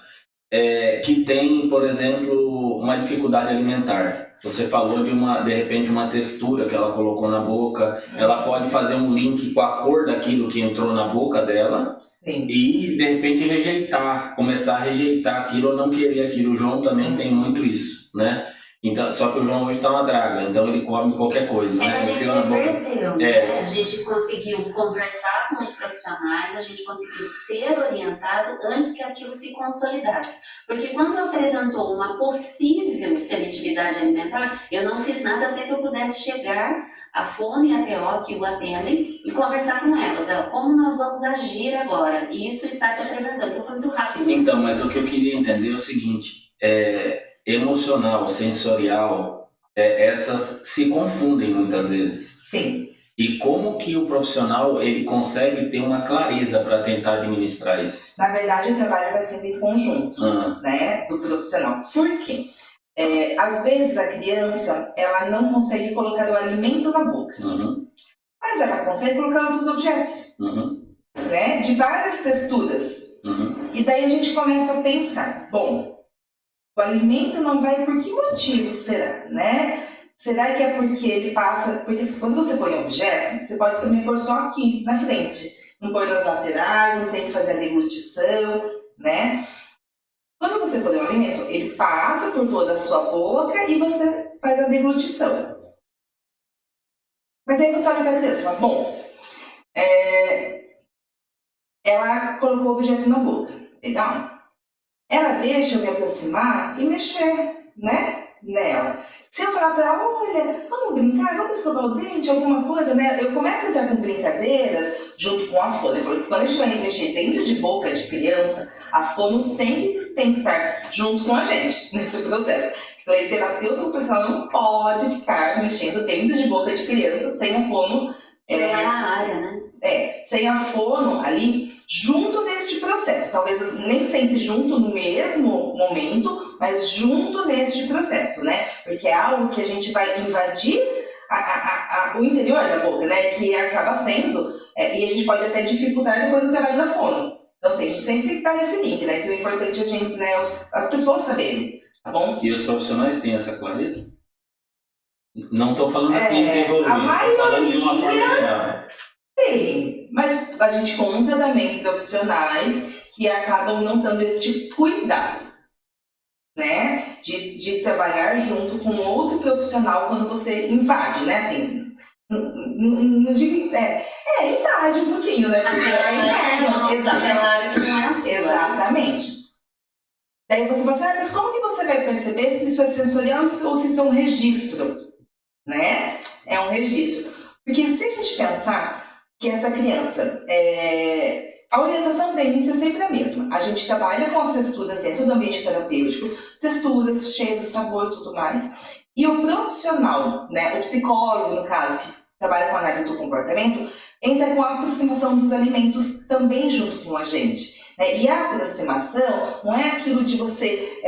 Que tem, por exemplo, uma dificuldade alimentar. Você falou de repente uma textura que ela colocou na boca, ela pode fazer um link com a cor daquilo que entrou na boca dela. Sim. E de repente começar a rejeitar aquilo ou não querer aquilo. O João também tem muito isso, né? Então, só que o João hoje tá uma draga, então ele come qualquer coisa, né? A gente reverteu, né? A gente conseguiu conversar com os profissionais, a gente conseguiu ser orientado antes que aquilo se consolidasse. Porque quando apresentou uma possível seletividade alimentar, eu não fiz nada até que eu pudesse chegar à Fono e à TO que o atendem e conversar com elas. Como nós vamos agir agora? E isso está se apresentando, então foi muito rápido. Então, mas o que eu queria entender é o seguinte, emocional, sensorial, essas se confundem muitas vezes. Sim. E como que o profissional ele consegue ter uma clareza para tentar administrar isso? Na verdade, o trabalho vai sendo em conjunto, né, do profissional. Por quê? Às vezes a criança ela não consegue colocar o alimento na boca, mas ela consegue colocar outros objetos, né, de várias texturas. E daí a gente começa a pensar, bom, o alimento não vai por que motivo será, né? Será que é porque ele passa... Porque quando você põe um objeto, você pode também pôr só aqui, na frente. Não pôr nas laterais, não tem que fazer a deglutição, né? Quando você põe um alimento, ele passa por toda a sua boca e você faz a deglutição. Mas aí você olha para a criança e fala, bom, ela colocou o objeto na boca, legal? Ela deixa eu me aproximar e mexer, né, nela. Se eu falar para ela, olha, vamos brincar, vamos escovar o dente, alguma coisa, né? Eu começo a entrar com brincadeiras junto com a fono. Eu falo que quando a gente vai mexer dentro de boca de criança, a fono sempre tem que estar junto com a gente nesse processo. O terapeuta ou o pessoal não pode ficar mexendo dentro de boca de criança sem a fono. É a área, né? Sem a fono ali junto neste processo. Talvez nem sempre junto no mesmo momento, mas junto neste processo, né? Porque é algo que a gente vai invadir o interior da boca, né? Que acaba sendo, e a gente pode até dificultar depois o trabalho da fono. Então, assim, a gente sempre tem que estar nesse link, né? Isso é importante a gente, né, as pessoas saberem, tá bom? E os profissionais têm essa clareza? Não estou falando aqui de evoluir, estou falando de uma forma geral. Tem, mas a gente encontra também profissionais que acabam não tendo esse cuidado, né? De trabalhar junto com outro profissional quando você invade, né? Assim, não digo... invade um pouquinho, né? Porque exatamente. Daí você fala assim, mas como que você vai perceber se isso é sensorial ou se isso é um registro, né? É um registro. Porque se a gente pensar que essa criança, a orientação da início é sempre a mesma. A gente trabalha com as texturas dentro do ambiente terapêutico, texturas, cheiros, sabor e tudo mais. E o profissional, né, o psicólogo, no caso, que trabalha com análise do comportamento, entra com a aproximação dos alimentos também junto com a gente. E a aproximação não é aquilo de você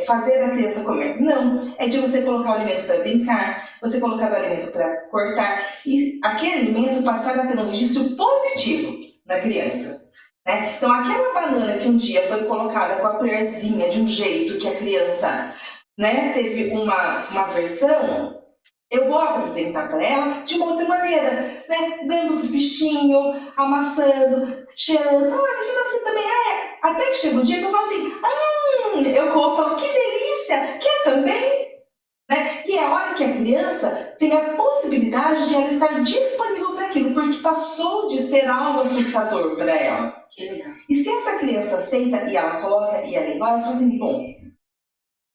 fazer a criança comer. Não, é de você colocar o alimento para brincar, você colocar o alimento para cortar e aquele alimento passar a ter um registro positivo na criança. Né? Então, aquela banana que um dia foi colocada com a colherzinha de um jeito que a criança, né, teve uma aversão, eu vou apresentar para ela de uma outra maneira, né? Dando pro bichinho, amassando, cheirando. Olha, você também é. Até que chega o dia que eu falo assim, eu falo, que delícia, quer também? Né? E é a hora que a criança tem a possibilidade de ela estar disponível para aquilo, porque passou de ser ser algo assustador para ela. Que legal. E se essa criança aceita e ela coloca e ela embora, ela fala assim, bom,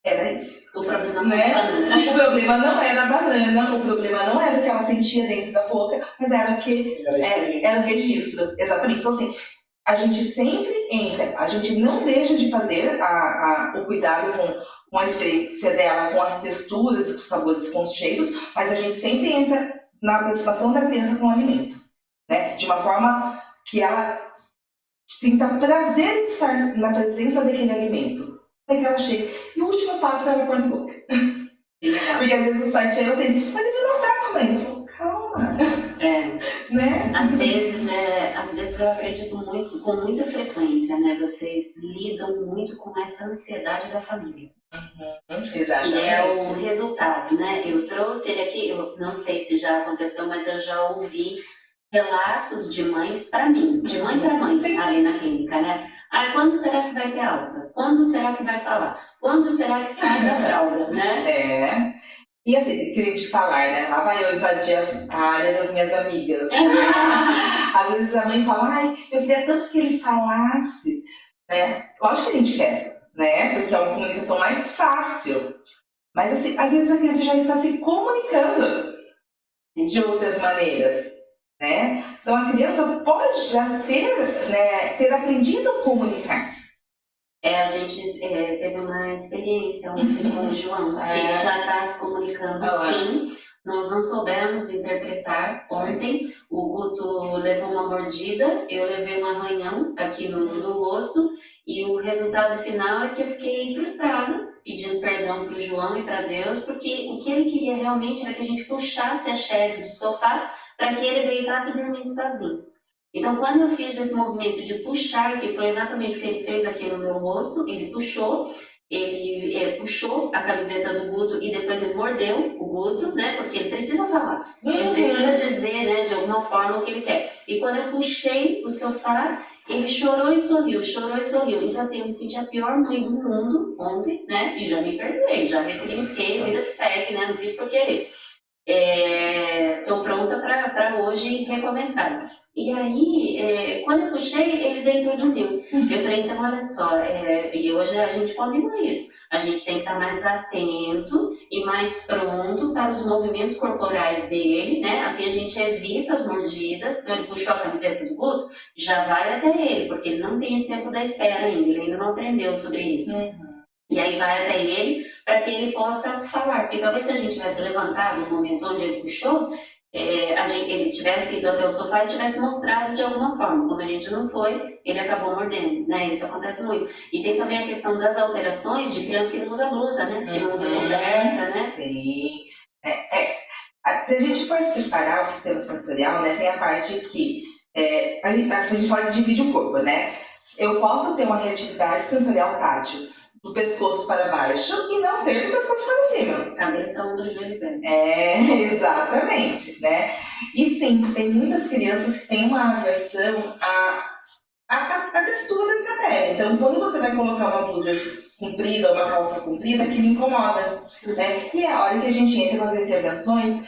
era isso. O problema não Né? é banana. O problema não era a banana, o problema não era o que ela sentia dentro da boca, mas era o que era o registro. Exatamente. Então, assim, a gente sempre entra, a gente não deixa de fazer o cuidado com a experiência dela, com as texturas, com os sabores, com os cheiros, mas a gente sempre entra na aproximação da criança com o alimento, né? De uma forma que ela sinta prazer em estar na presença daquele alimento. Até que ela chega. E o último passo é ela pôr na boca. Porque às vezes os pais chegam assim, mas ele não tá comendo. Eu falo, calma. Né? Às vezes eu acredito muito, com muita frequência, né? Vocês lidam muito com essa ansiedade da família. Exatamente. Que é o resultado, né? Eu trouxe ele aqui, eu não sei se já aconteceu, mas eu já ouvi relatos de mães para mim, de mãe para mãe, ali na clínica, né? Ah, quando será que vai ter alta? Quando será que vai falar? Quando será que sai da fralda, né? E assim, queria te falar, né? Lá vai eu invadir a área das minhas amigas. Às vezes a mãe fala, ai, eu queria tanto que ele falasse, né? Lógico que a gente quer, né? Porque é uma comunicação mais fácil. Mas assim, às vezes a criança já está se comunicando de outras maneiras, né? Então a criança pode já ter aprendido a comunicar. A gente teve uma experiência ontem com o João, que já está se comunicando sim. Nós não soubemos interpretar ontem. O Guto levou uma mordida, eu levei um arranhão aqui no rosto, e o resultado final é que eu fiquei frustrada, pedindo perdão para o João e para Deus, porque o que ele queria realmente era que a gente puxasse a chaise do sofá para que ele deitasse e dormisse sozinho. Então, quando eu fiz esse movimento de puxar, que foi exatamente o que ele fez aqui no meu rosto, ele puxou a camiseta do Guto e depois ele mordeu o Guto, né? Porque ele precisa falar, ele precisa dizer, né, de alguma forma o que ele quer. E quando eu puxei o sofá, ele chorou e sorriu. Então, assim, eu me senti a pior mãe do mundo ontem, né? E já me perdoei, já ressignifiquei, vida que segue, né? Não fiz por querer. Tô pronta para hoje recomeçar. E aí, quando eu puxei, ele deitou e dormiu. Eu falei, então olha só, e hoje a gente combina isso. A gente tem que estar mais atento e mais pronto para os movimentos corporais dele, né? Assim a gente evita as mordidas. Então ele puxou a camiseta do Guto, já vai até ele, porque ele não tem esse tempo da espera ainda, ele ainda não aprendeu sobre isso. E aí vai até ele para que ele possa falar, porque talvez se a gente tivesse levantado no momento onde ele puxou, ele tivesse ido até o sofá e tivesse mostrado de alguma forma. Como a gente não foi, ele acabou mordendo, né? Isso acontece muito. E tem também a questão das alterações de criança que não usa blusa, né? Que não usa coberta, né? Sim. Se a gente for separar o sistema sensorial, né, tem a parte que a gente fala de dividir o corpo, né? Eu posso ter uma reatividade sensorial tátil do pescoço para baixo e não ter do pescoço para cima. Cabeça um dos dois pés. Exatamente, né? E sim, tem muitas crianças que têm uma aversão à textura da pele. Então, quando você vai colocar uma blusa comprida, uma calça comprida, aquilo incomoda, né? E é a hora que a gente entra com as intervenções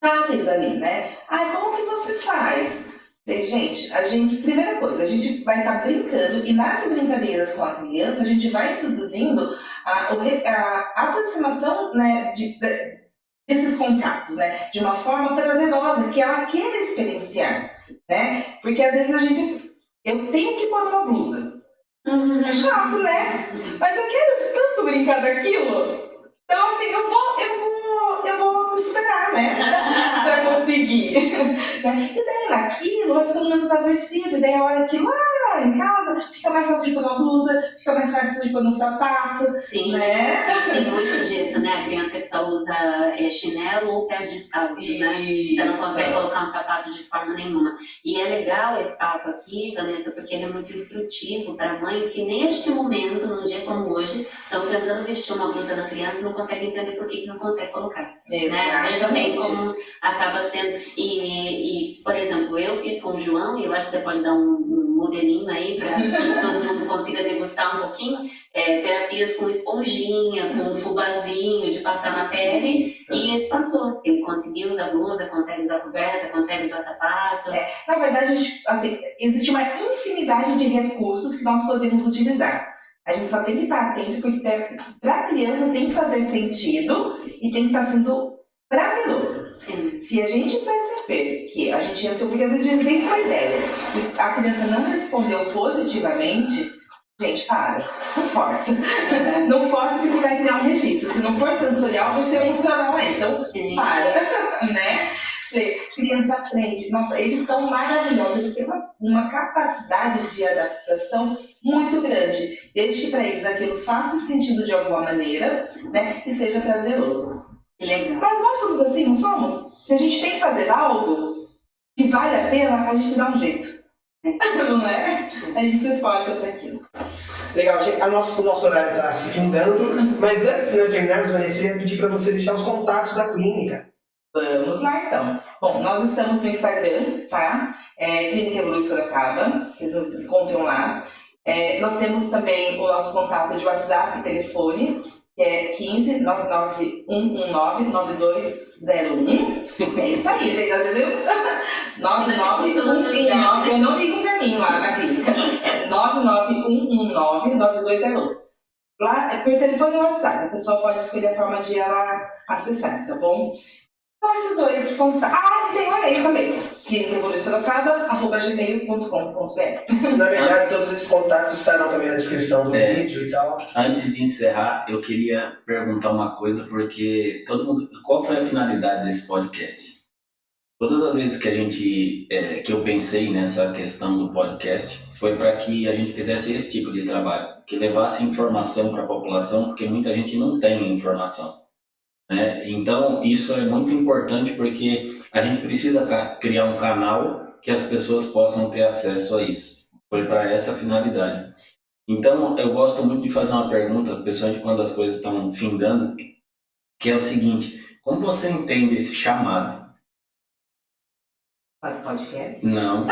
táteis ali, né? Como que você faz? Gente, primeira coisa, a gente vai estar brincando e nas brincadeiras com a criança, a gente vai introduzindo a aproximação, né, desses contatos, né, de uma forma prazerosa, que ela queira experienciar, né? Porque às vezes eu tenho que pôr uma blusa. É chato, né? Mas eu quero tanto brincar daquilo. Então, assim, eu vou esperar, né? Pra conseguir. E daí naquilo vai ficando menos aversivo. E daí a hora que lá em casa fica mais fácil de pôr uma blusa, fica mais fácil de pôr um sapato. Sim, né? Tem muito disso, né? A criança que só usa chinelo ou pés descalços, né? Você não consegue colocar um sapato de forma nenhuma. E é legal esse papo aqui, Vanessa, porque ele é muito instrutivo para mães que neste momento, num dia como hoje, estão tentando vestir uma blusa na criança e não conseguem entender por que não consegue colocar. Né? Veja bem como acaba sendo. E, por exemplo, eu fiz com o João e eu acho que você pode dar um modelinho aí para que todo mundo consiga degustar um pouquinho. Terapias com esponjinha, com fubazinho de passar na pele. E isso passou. Ele conseguiu usar blusa, consegue usar coberta, consegue usar sapato. Na verdade, assim, existe uma infinidade de recursos que nós podemos utilizar. A gente só tem que estar atento, porque para a criança tem que fazer sentido e tem que estar sendo prazeroso. Sim. Se a gente perceber que a gente entrou, porque às vezes a gente vem com uma ideia e a criança não respondeu positivamente, gente, para, não força. Não força, porque vai criar um registro. Se não for sensorial, vai ser emocional aí. Então, Sim. para, né? Criança aprende. Nossa, eles são maravilhosos. Eles têm uma capacidade de adaptação muito grande. Desde que para eles aquilo faça sentido de alguma maneira, né? E seja prazeroso. Que legal. Mas nós somos assim, não somos? Se a gente tem que fazer algo que vale a pena, a gente dá um jeito. Não é? A gente se esforça para aquilo. Legal, gente. O nosso horário está se findando, mas antes de nós terminarmos, Vanessa, eu ia pedir para você deixar os contatos da clínica. Vamos lá, então. Bom, nós estamos no Instagram, tá? Clínica Evolui Sorocaba, vocês nos encontram lá. Nós temos também o nosso contato de WhatsApp e telefone, que é 15 99 119 9201. É isso aí, gente. Às vezes eu. 99 119. Eu não ligo pra mim lá na clínica. 99 119 9201. Lá é por telefone e WhatsApp. A pessoa pode escolher a forma de ela acessar, tá bom? Então, esses dois contatos. Ah, e tem um e-mail também. clinicaevoluisorocaba@gmail.com.br. Na verdade, todos esses contatos estarão também na descrição do vídeo e tal. Antes de encerrar, eu queria perguntar uma coisa, porque todo mundo... Qual foi a finalidade desse podcast? Todas as vezes que que eu pensei nessa questão do podcast, foi para que a gente fizesse esse tipo de trabalho, que levasse informação para a população, porque muita gente não tem informação. Então, isso é muito importante, porque a gente precisa criar um canal que as pessoas possam ter acesso a isso. Foi para essa finalidade. Então, eu gosto muito de fazer uma pergunta, principalmente quando as coisas estão findando, que é o seguinte: como você entende esse chamado? Para o podcast? Não.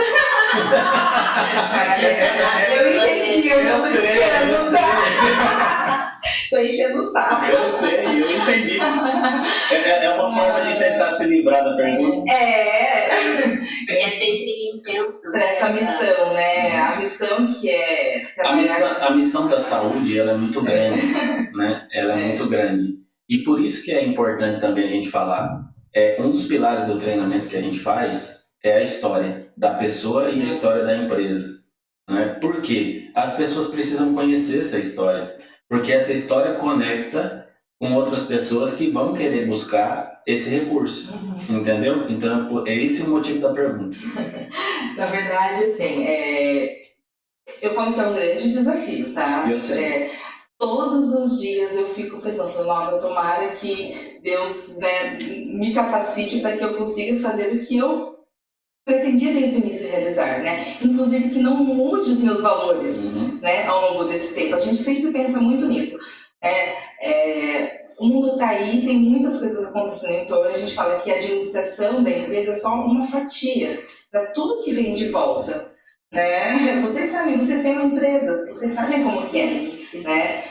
Eu entendi, eu não sei. Tô enchendo o saco. Eu sei, eu entendi. É uma forma de tentar se livrar da pergunta. É sempre intenso. Para essa missão, né? A missão que é A missão da saúde, ela é muito grande, né? Ela é muito grande. E por isso que é importante também a gente falar. Um dos pilares do treinamento que a gente faz é a história da pessoa e a história da empresa. Né? Por quê? As pessoas precisam conhecer essa história. Porque essa história conecta com outras pessoas que vão querer buscar esse recurso, entendeu? Então, é esse o motivo da pergunta. Na verdade, assim, eu falo que é um grande desafio, tá? Eu sei. Todos os dias eu fico pensando, nossa, tomara que Deus, né, me capacite para que eu consiga fazer o que eu pretendia desde o início realizar, né? Inclusive que não mude os meus valores, né, ao longo desse tempo. A gente sempre pensa muito nisso. O mundo está aí, tem muitas coisas acontecendo em torno. A gente fala que a administração da empresa é só uma fatia para tudo que vem de volta, né? Vocês sabem, vocês têm uma empresa, vocês sabem como que é, né?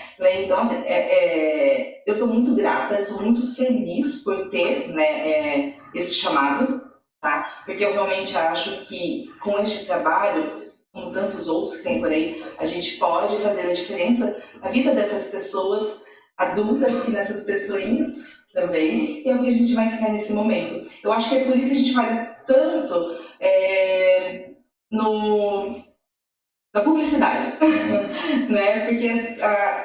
Então, assim, eu sou muito grata, sou muito feliz por ter, né, esse chamado. Tá? Porque eu realmente acho que com este trabalho, como tantos outros que tem por aí, a gente pode fazer a diferença na vida dessas pessoas adultas e nessas pessoinhas também, e é o que a gente vai ficar nesse momento. Eu acho que é por isso que a gente fala tanto na publicidade, né? Porque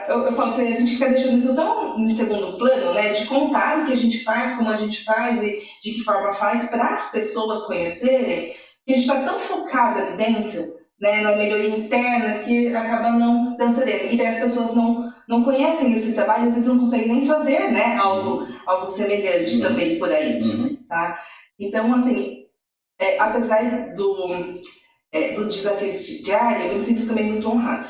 eu falo que a gente fica deixando isso tão em segundo plano, né? De contar o que a gente faz, como a gente faz e de que forma faz para as pessoas conhecerem, que a gente está tão focado ali dentro, né? Na melhoria interna, que acaba não transcendendo. E daí as pessoas não conhecem esse trabalho, às vezes não conseguem nem fazer, né? Algo semelhante também por aí, tá? Então, assim, apesar dos desafios diários, eu me sinto também muito honrada,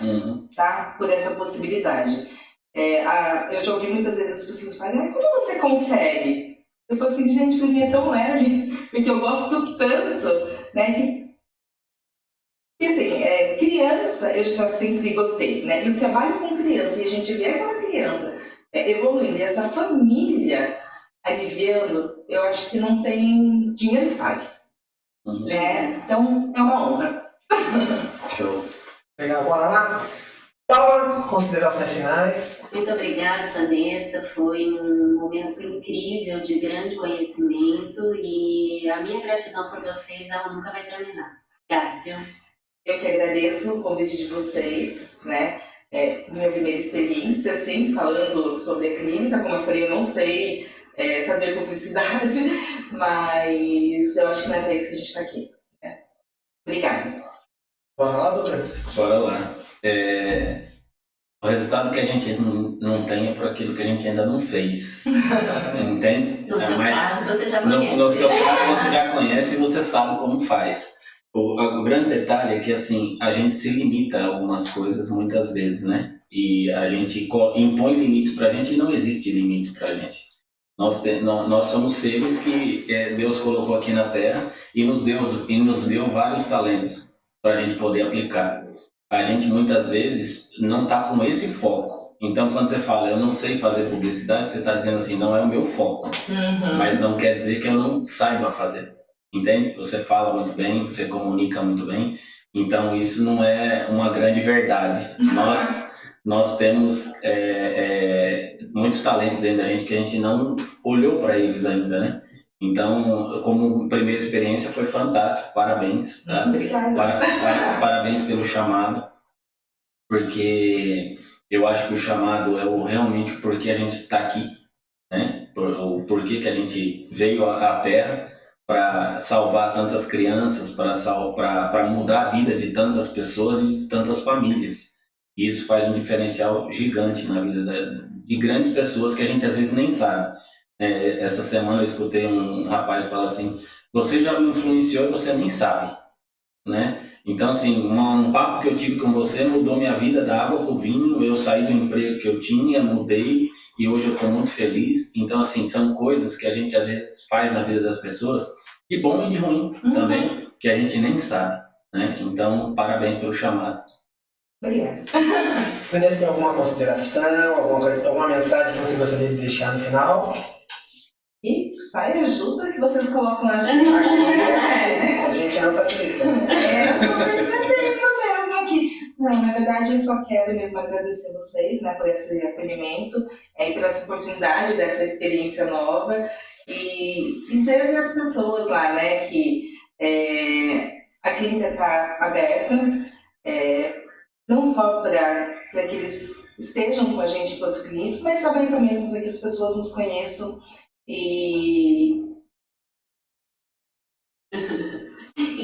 tá? Por essa possibilidade. Eu já ouvi muitas vezes as pessoas falarem, como você consegue? Eu falo assim, gente, pra mim é tão leve, porque eu gosto tanto, né, que né? E o trabalho com criança, e a gente vê aquela criança evoluindo, e essa família aliviando, eu acho que não tem dinheiro que pague. Né? Então, é uma honra. Show. Legal, bora lá? Paula, considerações finais. Muito obrigada, Vanessa. Foi um momento incrível de grande conhecimento e a minha gratidão por vocês, ela nunca vai terminar. Obrigada, viu? Eu que agradeço o convite de vocês, né? Minha primeira experiência, assim, falando sobre a clínica. Como eu falei, eu não sei fazer publicidade, mas eu acho que não é para isso que a gente está aqui. Né? Obrigada. Bora lá, doutor? Bora lá. O resultado que a gente não tem é por aquilo que a gente ainda não fez. Entende? No seu caso, você já conhece. No seu caso, você já conhece e você sabe como faz. O grande detalhe é que, assim, a gente se limita a algumas coisas muitas vezes, né? E a gente impõe limites pra gente e não existe limites pra gente. Nós somos seres que Deus colocou aqui na Terra e nos deu vários talentos para a gente poder aplicar. A gente muitas vezes não está com esse foco. Então, quando você fala, eu não sei fazer publicidade, você está dizendo assim, não é o meu foco. Mas não quer dizer que eu não saiba fazer. Entende? Você fala muito bem, você comunica muito bem. Então, isso não é uma grande verdade. Nós temos muitos talentos dentro da gente que a gente não olhou para eles ainda, né? Então, como primeira experiência, foi fantástico. Parabéns. Tá? Obrigada. Parabéns pelo chamado, porque eu acho que o chamado é realmente o porquê a gente está aqui, né? O porquê que a gente veio à Terra para salvar tantas crianças, para mudar a vida de tantas pessoas e de tantas famílias. E isso faz um diferencial gigante na vida de grandes pessoas que a gente às vezes nem sabe. Essa semana eu escutei um rapaz falar assim, você já me influenciou e você nem sabe, né? Então, assim, um papo que eu tive com você mudou minha vida da água para o vinho, eu saí do emprego que eu tinha, mudei e hoje eu estou muito feliz. Então, assim, são coisas que a gente às vezes faz na vida das pessoas, de bom e de ruim também, que a gente nem sabe, né? Então, parabéns pelo chamado. Obrigada. Vanessa, tem alguma consideração, alguma mensagem que você gostaria de deixar no final? E saia justa que vocês colocam na Acho gente. que a gente não facilita. Eu tô percebendo mesmo aqui. Não, na verdade, eu só quero mesmo agradecer vocês, né, por esse acolhimento e por essa oportunidade dessa experiência nova e dizer às pessoas lá, né, que a clínica está aberta, não só para que eles estejam com a gente enquanto clientes, mas também para que as pessoas nos conheçam e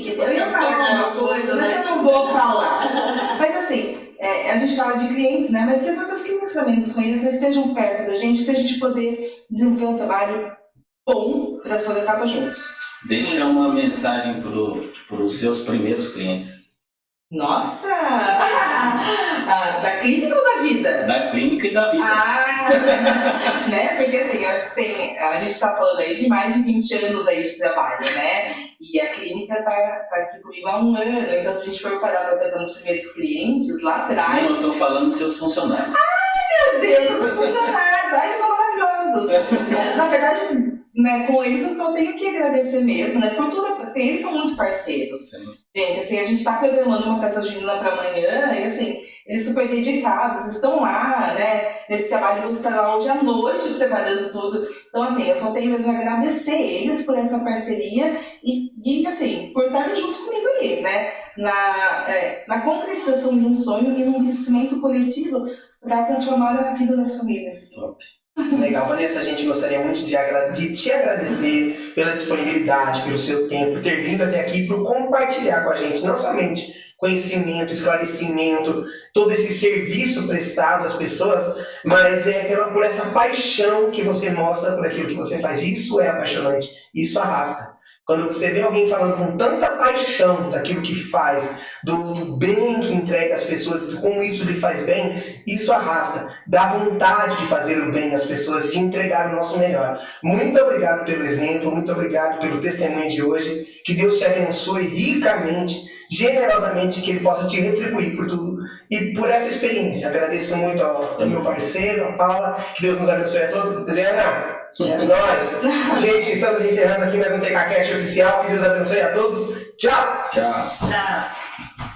que eu ia falar uma coisa, mas eu não vou falar. Mas assim, a gente fala de clientes, né? Mas que as outras clínicas também nos conheçam, estejam perto da gente, para a gente poder desenvolver um trabalho bom para a Sorocaba juntos. Deixa uma mensagem para os seus primeiros clientes. Nossa! Da clínica ou da vida? Da clínica e da vida. Né? Porque assim, a gente está falando aí de mais de 20 anos aí de trabalho, né? E a clínica tá aqui comigo há 1 ano, então se a gente for parar para pensar nos primeiros clientes lá atrás... Não, eu estou falando dos seus funcionários. Meu Deus, os funcionários! Eles são maravilhosos! Na verdade, né, com eles eu só tenho que agradecer mesmo, né? Por tudo, assim, eles são muito parceiros. Sim. Gente, assim, a gente está programando uma festa junina para amanhã e assim, eles super dedicados, estão lá, né? Nesse trabalho, vão estar lá hoje à noite trabalhando tudo. Então, assim, eu só tenho mesmo a agradecer eles por essa parceria e assim, por estarem junto comigo ali, né? Na concretização de um sonho e num crescimento coletivo para transformar a vida das famílias. Top. Legal, Vanessa, a gente gostaria muito de te agradecer pela disponibilidade, pelo seu tempo, por ter vindo até aqui, por compartilhar com a gente, não somente conhecimento, esclarecimento, todo esse serviço prestado às pessoas, mas por essa paixão que você mostra por aquilo que você faz. Isso é apaixonante, isso arrasta. Quando você vê alguém falando com tanta paixão daquilo que faz, do bem que entrega às pessoas, de como isso lhe faz bem, isso arrasta, dá vontade de fazer o bem às pessoas, de entregar o nosso melhor. Muito obrigado pelo exemplo, muito obrigado pelo testemunho de hoje. Que Deus te abençoe ricamente, generosamente, que Ele possa te retribuir por tudo e por essa experiência. Agradeço muito ao meu parceiro, a Paula, que Deus nos abençoe a todos. Adriana, é nóis. Gente, estamos encerrando aqui mais um TKCast oficial. Que Deus abençoe a todos. Tchau! Tchau. Tchau.